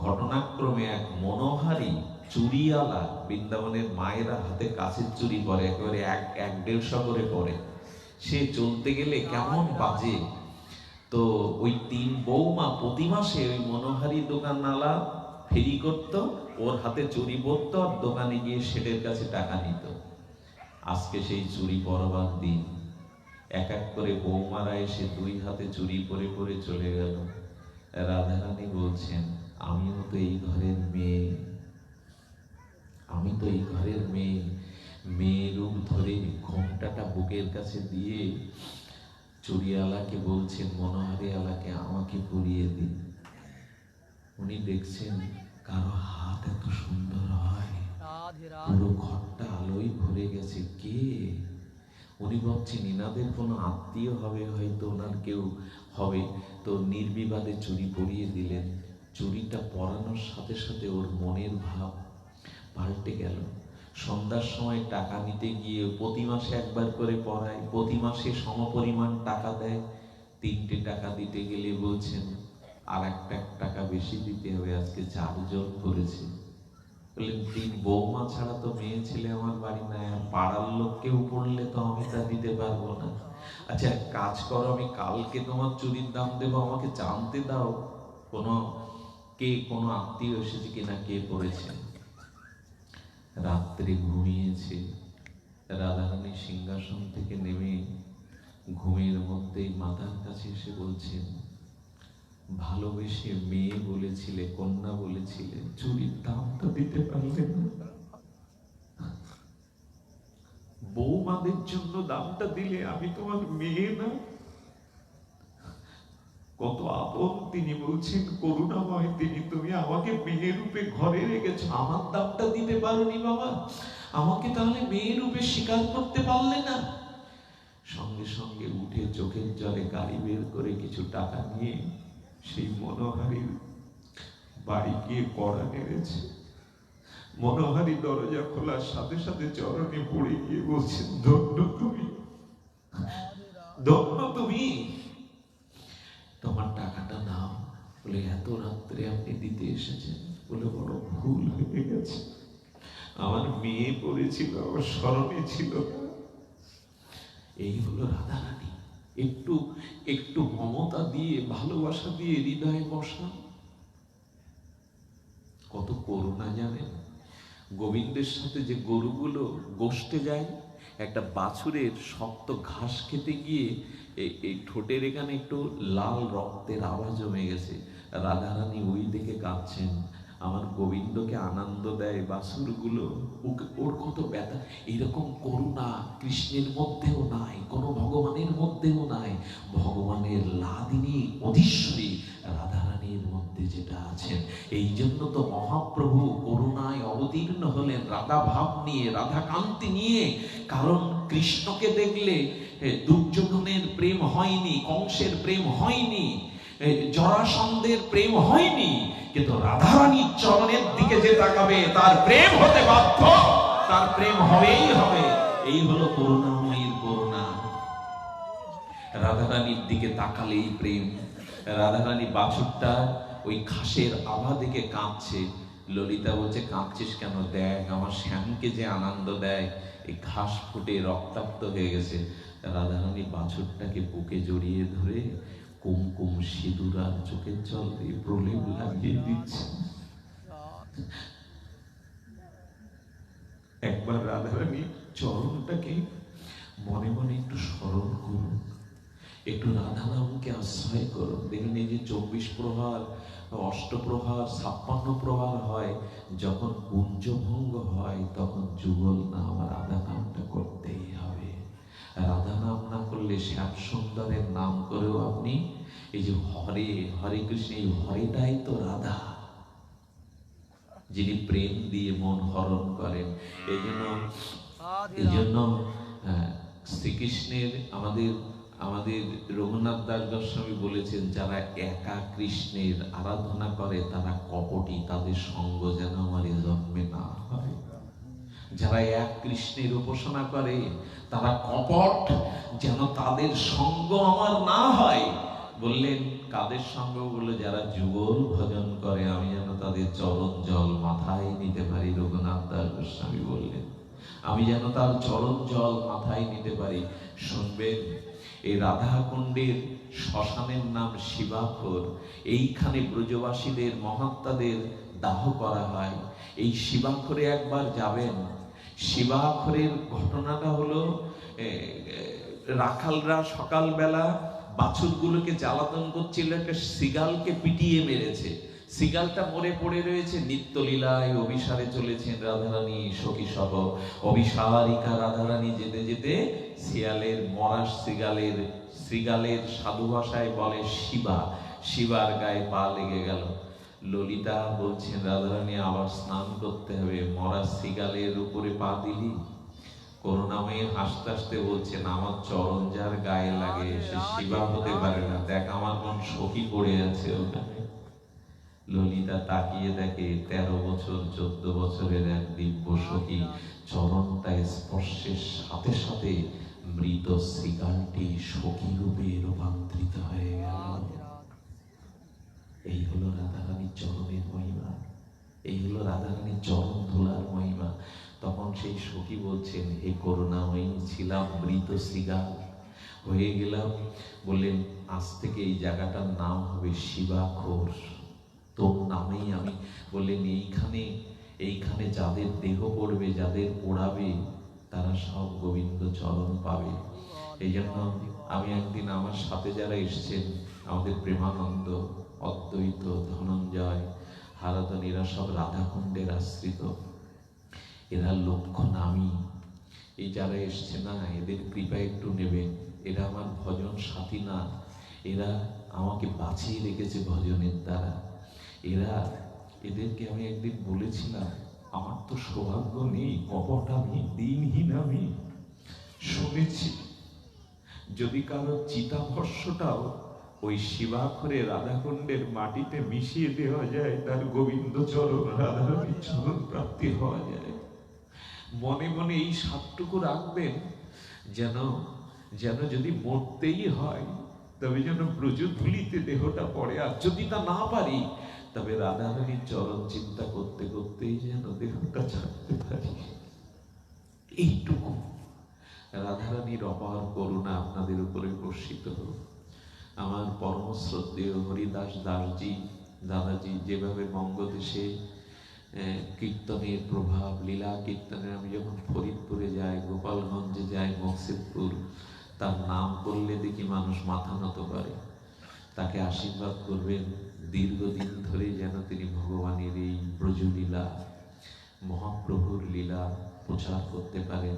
ঘটনাক্রমে এক মনোহারী চুড়িওয়ালা, বৃন্দাবনের মায়েরা হাতে কাছের চুড়ি পরে, একেবারে 1-1.5 করে পরে, সে চলতে গেলে কেমন বাজে। তো ওই 3 বৌমা প্রতি মাসে ওই মনোহারী দোকানওয়ালা ফেরি করত, ওর হাতে চুড়ি পরত, আর দোকানে গিয়ে শেঠের কাছে টাকা নিত। আজকে সেই চুড়ি পরবার দিন। এক এক করে বৌমারা এসে 2 হাতে চুড়ি পরে পরে চলে গেল। রাধারানী বলছেন, আমিও তো এই ঘরের মেয়ে, আমি তো এই ঘরের মেয়ে। মেয়ে রূপ ধরে ঘোমটাটা বুকের কাছে দিয়ে চুড়িওয়ালাকে বলছেন, মনোহারীওয়ালাকে আমাকে পরিয়ে দিন। উনি দেখছেন কারো হাত এত সুন্দর হয়, পুরো ঘরটা আলোয় ভরে গেছে। কে? উনি ভাবছেন ইনাদের কোনো আত্মীয় হবে, হয়তো ওনার কেউ হবে। তো নির্বিবাদে চুড়ি পরিয়ে দিলেন। চুড়িটা পরানোর সাথে সাথে ওর মনের ভাব পাল্টে গেল। সন্ধ্যার সময় টাকা নিতে গিয়ে প্রতি মাসে একবার করে পড়ায়, প্রতি মাসে সমপরিমাণ টাকা দেয়। 3টে টাকা দিতে গেলে বলছেন আর 1 টাকা বেশি দিতে হবে, আজকে 4 জন করেছে। বললেন, 3 বৌমা ছাড়া তো মেয়ে ছেলে আমার বাড়ি নাই, আর পাড়ার লোক কেউ পড়লে তো আমি তা দিতে পারবো না। আচ্ছা কাজ করো, আমি কালকে তোমার চুরির দাম দেবো, আমাকে জানতে দাও কোনো আত্মীয় এসেছে কিনা, কে পড়েছে। রাত্রে ঘুমিয়েছে। রাধারানী সিংহাসন থেকে নেমে ঘুমের মধ্যেই মাতার কাছে এসে বলছেন, ভালোবেসে মেয়ে বলেছিলে, কন্যা বলেছিলে, চুরির দামটা দিতে পারলে না। বৌমাদের জন্য দামটা দিলে, আমি তোমার মেয়ে না? কত আপন তিনি। বলছেন করুণাময় তিনি, তুমি আমাকে মেয়ে রূপে ঘরে রেখেছো, আমার দামটা দিতে পারোনি বাবা? আমাকে তাহলে মেয়ে রূপে স্বীকার করতে পারলে না? সঙ্গে সঙ্গে উঠে চোখের জলে গাড়ি বের করে কিছু টাকা নিয়ে সেই মনোহারীর বাড়ি গিয়ে কড়া নেড়েছে। মনোহারী দরজা খোলার সাথে সাথে চরণে পড়ে গিয়ে বলছেন, ধন্য তুমি, ধন্য তুমি, তোমার টাকাটা নাও। বলে, এত রাত্রে আপনি দিতে এসেছেন? বলে, বড় ভুল হয়ে গেছে, আমার মেয়ে পড়েছিল, আমার স্মরণে ছিল না। এই হলো রাধারানী। একটু একটু মমতা দিয়ে, ভালোবাসা দিয়ে হৃদয়ে বসা। কত করুণা জানেন। গোবিন্দের সাথে যে গরুগুলো গোষ্ঠে যায়, একটা বাছুরের শক্ত ঘাস খেতে গিয়ে এই ঠোঁটের এখানে একটু লাল রক্তের আওয়াজ জমে গেছে। রাধারানী ওই দিকে কাঁদছেন, আমার গোবিন্দকে আনন্দ দেয় বাছুরগুলো, ওর কত ব্যথা। এরকম করুণা কৃষ্ণের মধ্যেও নাই, কোনো ভগবানের মধ্যেও নাই। ভগবানের লাদিনী অধীশ্বরী রাধারানীর মধ্যে যেটা আছেন। এই জন্য তো মহাপ্রভু করুণায় অবতীর্ণ হলেন, রাধা ভাব নিয়ে, রাধা কান্তি নিয়ে। কারণ কৃষ্ণকে দেখলে দুর্যোধনের প্রেম হয়নি, কংসের প্রেম হয়নি। জরাসন্ধের প্রেম হয়নি, কিন্তু রাধারানীর চরণের দিকে যে তাকাবে তার প্রেম হতে বাধ্য, তার প্রেম হবেই হবে। এই হলো করুণাময়ীর করুণা। রাধারানীর দিকে তাকালেই প্রেম। রাধারানী বাছুরটা ওই ঘাসের আভা দেখে কাঁদছে। ললিতা বলছে, কাঁদছিস কেন? দেখ আমার শ্যামকে যে আনন্দ দেয়, এই ঘাস ফুটে রক্তাক্ত হয়ে গেছে। রাধারানী বাছুরটাকে বুকে জড়িয়ে ধরে কুমকুম সিঁদুর আর চোখের জল দিয়ে প্রলেপ লাগিয়ে দিচ্ছে। একবার রাধারানীর চরণটাকে মনে মনে একটু স্মরণ করুন, একটু রাধা নামকে আশ্রয় করুন। দেখুন এই যে 24 প্রহার, অষ্টপ্রহার, 56 প্রহার হয়, যখন কুঞ্জভঙ্গ হয় তখন যুগল নাম রাধা নামটা করতেই হবে। রাধা নাম না করলে শ্যাম সুন্দরের নাম করেও আপনি এই যে হরে হরে কৃষ্ণ, এই হরেটাই তো রাধা, যিনি প্রেম দিয়ে মন হরণ করেন। এই জন্য শ্রীকৃষ্ণের আমাদের রঘুনাথ দাস গোস্বামী বলেছেন, যারা একা কৃষ্ণের আরাধনা করে তারা কপটি, তাদের সঙ্গ যেন আমার এ জন্মে না হয়। যারা এক কৃষ্ণের উপাসনা করে তারা কপট, যেন তাদের সঙ্গ আমার না হয়। বললেন কাদের সঙ্গ? বলে যারা যুগল ভজন করে, আমি যেন তাদের চরণ জল মাথায় নিতে পারি। রঘুনাথ দাস গোস্বামী বললেন, আমি যেন তার চরণ জল মাথায় নিতে পারি। শুনবেন, এই রাধাকুণ্ডের শ্মশানের নাম শিবাখর। এইখানে ব্রজবাসীদের মহাত্মাদের দাহ করা হয়। এই শিবাখরে একবার যাবেন। শিবাখরের ঘটনাটা হলো, রাখালরা সকালবেলা বাছুরগুলোকে জ্বালাতন করছিল, একটা সিগালকে পিটিয়ে মেরেছে। সিগালটা মরে পড়ে রয়েছে। নিত্যলীলায় অভিসারে চলেছেন রাধারানী সখী সহ। অভিসারিকা রাধারানী যেতে যেতে শিয়ালের মরা শৃগালের সাধু ভাষায় বলে শিবার গায়ে পা লেগে গেল। ললিতা বলছেন, রাধারানী আবার স্নান করতে হবে, মরা শৃগালের উপরে পা দিলি? করুণাময়ী হাসতে হাসতে বলছেন, আমার চরণ যার গায়ে লাগে সে শিবা হতে পারে না, দেখ আমার কোন সখী পড়ে আছে ওখানে। ললিতা তাকিয়ে দেখে 13 বছর 14 বছরের এক দিব্য সখী চরণটা স্পর্শের সাথে সাথে মৃত শৃগালটি সখী রূপে রূপান্তরিত হয়ে গেল। এই হলো রাধারানীর চরণের মহিমা, এই হলো রাধারানীর চরণ ধুলার মহিমা। তখন সেই সখী বলছেন, হে করুণাময়ী, ছিলাম মৃত শৃগাল, হয়ে গেলাম। বললেন, আজ থেকে এই জায়গাটার নাম হবে শিবাখর, তোর নামেই আমি। বললেন, এইখানে যাদের দেহ পড়বে, যাদের পোড়াবে, তারা সব গোবিন্দ চরণ পাবে। এই জন্য আমি একদিন আমার সাথে যারা এসছেন, আমাদের প্রেমানন্দ, অদ্বৈত, ধনঞ্জয়, হারাধন, এরা সব রাধাকুণ্ডের আশ্রিত। এরা লক্ষ্য নামী। এই যারা এসছে না, এদের কৃপা একটু নেবেন। এরা আমার ভজন সাথী না, এরা আমাকে বাঁচিয়ে রেখেছে ভজনের দ্বারা। এদেরকে আমি একদিন বলেছিলাম, আমার তো সৌভাগ্য নেই, কপট আমি, দিনহীন আমি। শুনেছি যদি কারো চিতাভস্যটাও ওই শিবাখরে রাধাকুণ্ডের মাটিতে মিশিয়ে দেওয়া যায়, তার গোবিন্দ চরণ রাধারানীর চরণ প্রাপ্তি হওয়া যায়। মনে মনে এই সাতটুকু রাখবেন, যেন যদি মরতেই হয় তবে যেন ব্রজধূলিতে দেহটা পড়ে। আর যদি তা না পারি, তবে রাধারানীর চরণ চিন্তা করতে করতেই যেন দেহটা ছাড়তে পারি। এইটুকু রাধারানীর অপার করুণা আপনাদের উপরে বর্ষিত হোক। আমার পরম শ্রদ্ধেয় হরিদাস দাসজি, দাদাজি যেভাবে বঙ্গদেশে কীর্তনের প্রভাব, লীলা কীর্তনের, আমি যখন ফরিদপুরে যাই, গোপালগঞ্জে যাই, মকসিদপুর, তার নাম করলে দেখি মানুষ মাথা নত করে। তাকে আশীর্বাদ করবেন, দীর্ঘদিন ধরে যেন তিনি ভগবানের এই ব্রজলীলা, মহাপ্রভুর লীলা প্রচার করতে পারেন।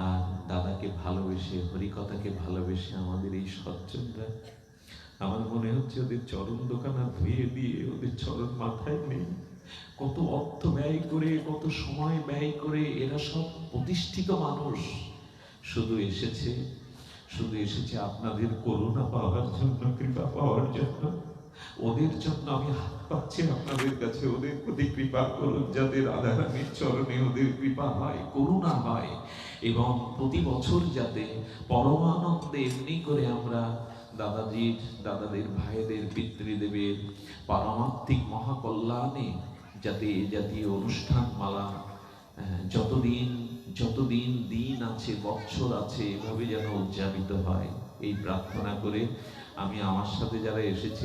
আর দাদাকে ভালোবেসে, হরিকথাকে ভালোবেসে আমাদের এই সজ্জনরা, আমার মনে হচ্ছে ওদের চরণ দোকানা ধুয়ে দিয়ে ওদের চরণ মাথায় নেই। কত অর্থ ব্যয় করে, কত সময় ব্যয় করে এরা সব প্রতিষ্ঠিত মানুষ শুধু এসেছে আপনাদের করুণা পাওয়ার জন্য, কৃপা পাওয়ার জন্য। ওদের জন্য আমি হাত পাচ্ছি আপনাদের কাছে, ওদের প্রতি কৃপা করুন, যাতে রাধারানীর চরণে ওদের কৃপা হয়, করুণা হয়, এবং প্রতি বছর যাতে পরমানন্দে এমনি করে আমরা দাদাজির, দাদাদের ভাইদের, পিতৃদেবের পারমাত্মিক মহাকল্যাণে যাতে এ জাতীয় অনুষ্ঠান মালা যতদিন যতদিন দিন আছে, বৎসর আছে, এভাবে যেন উদযাপিত হয়, এই প্রার্থনা করে আমি আমার সাথে যারা এসেছে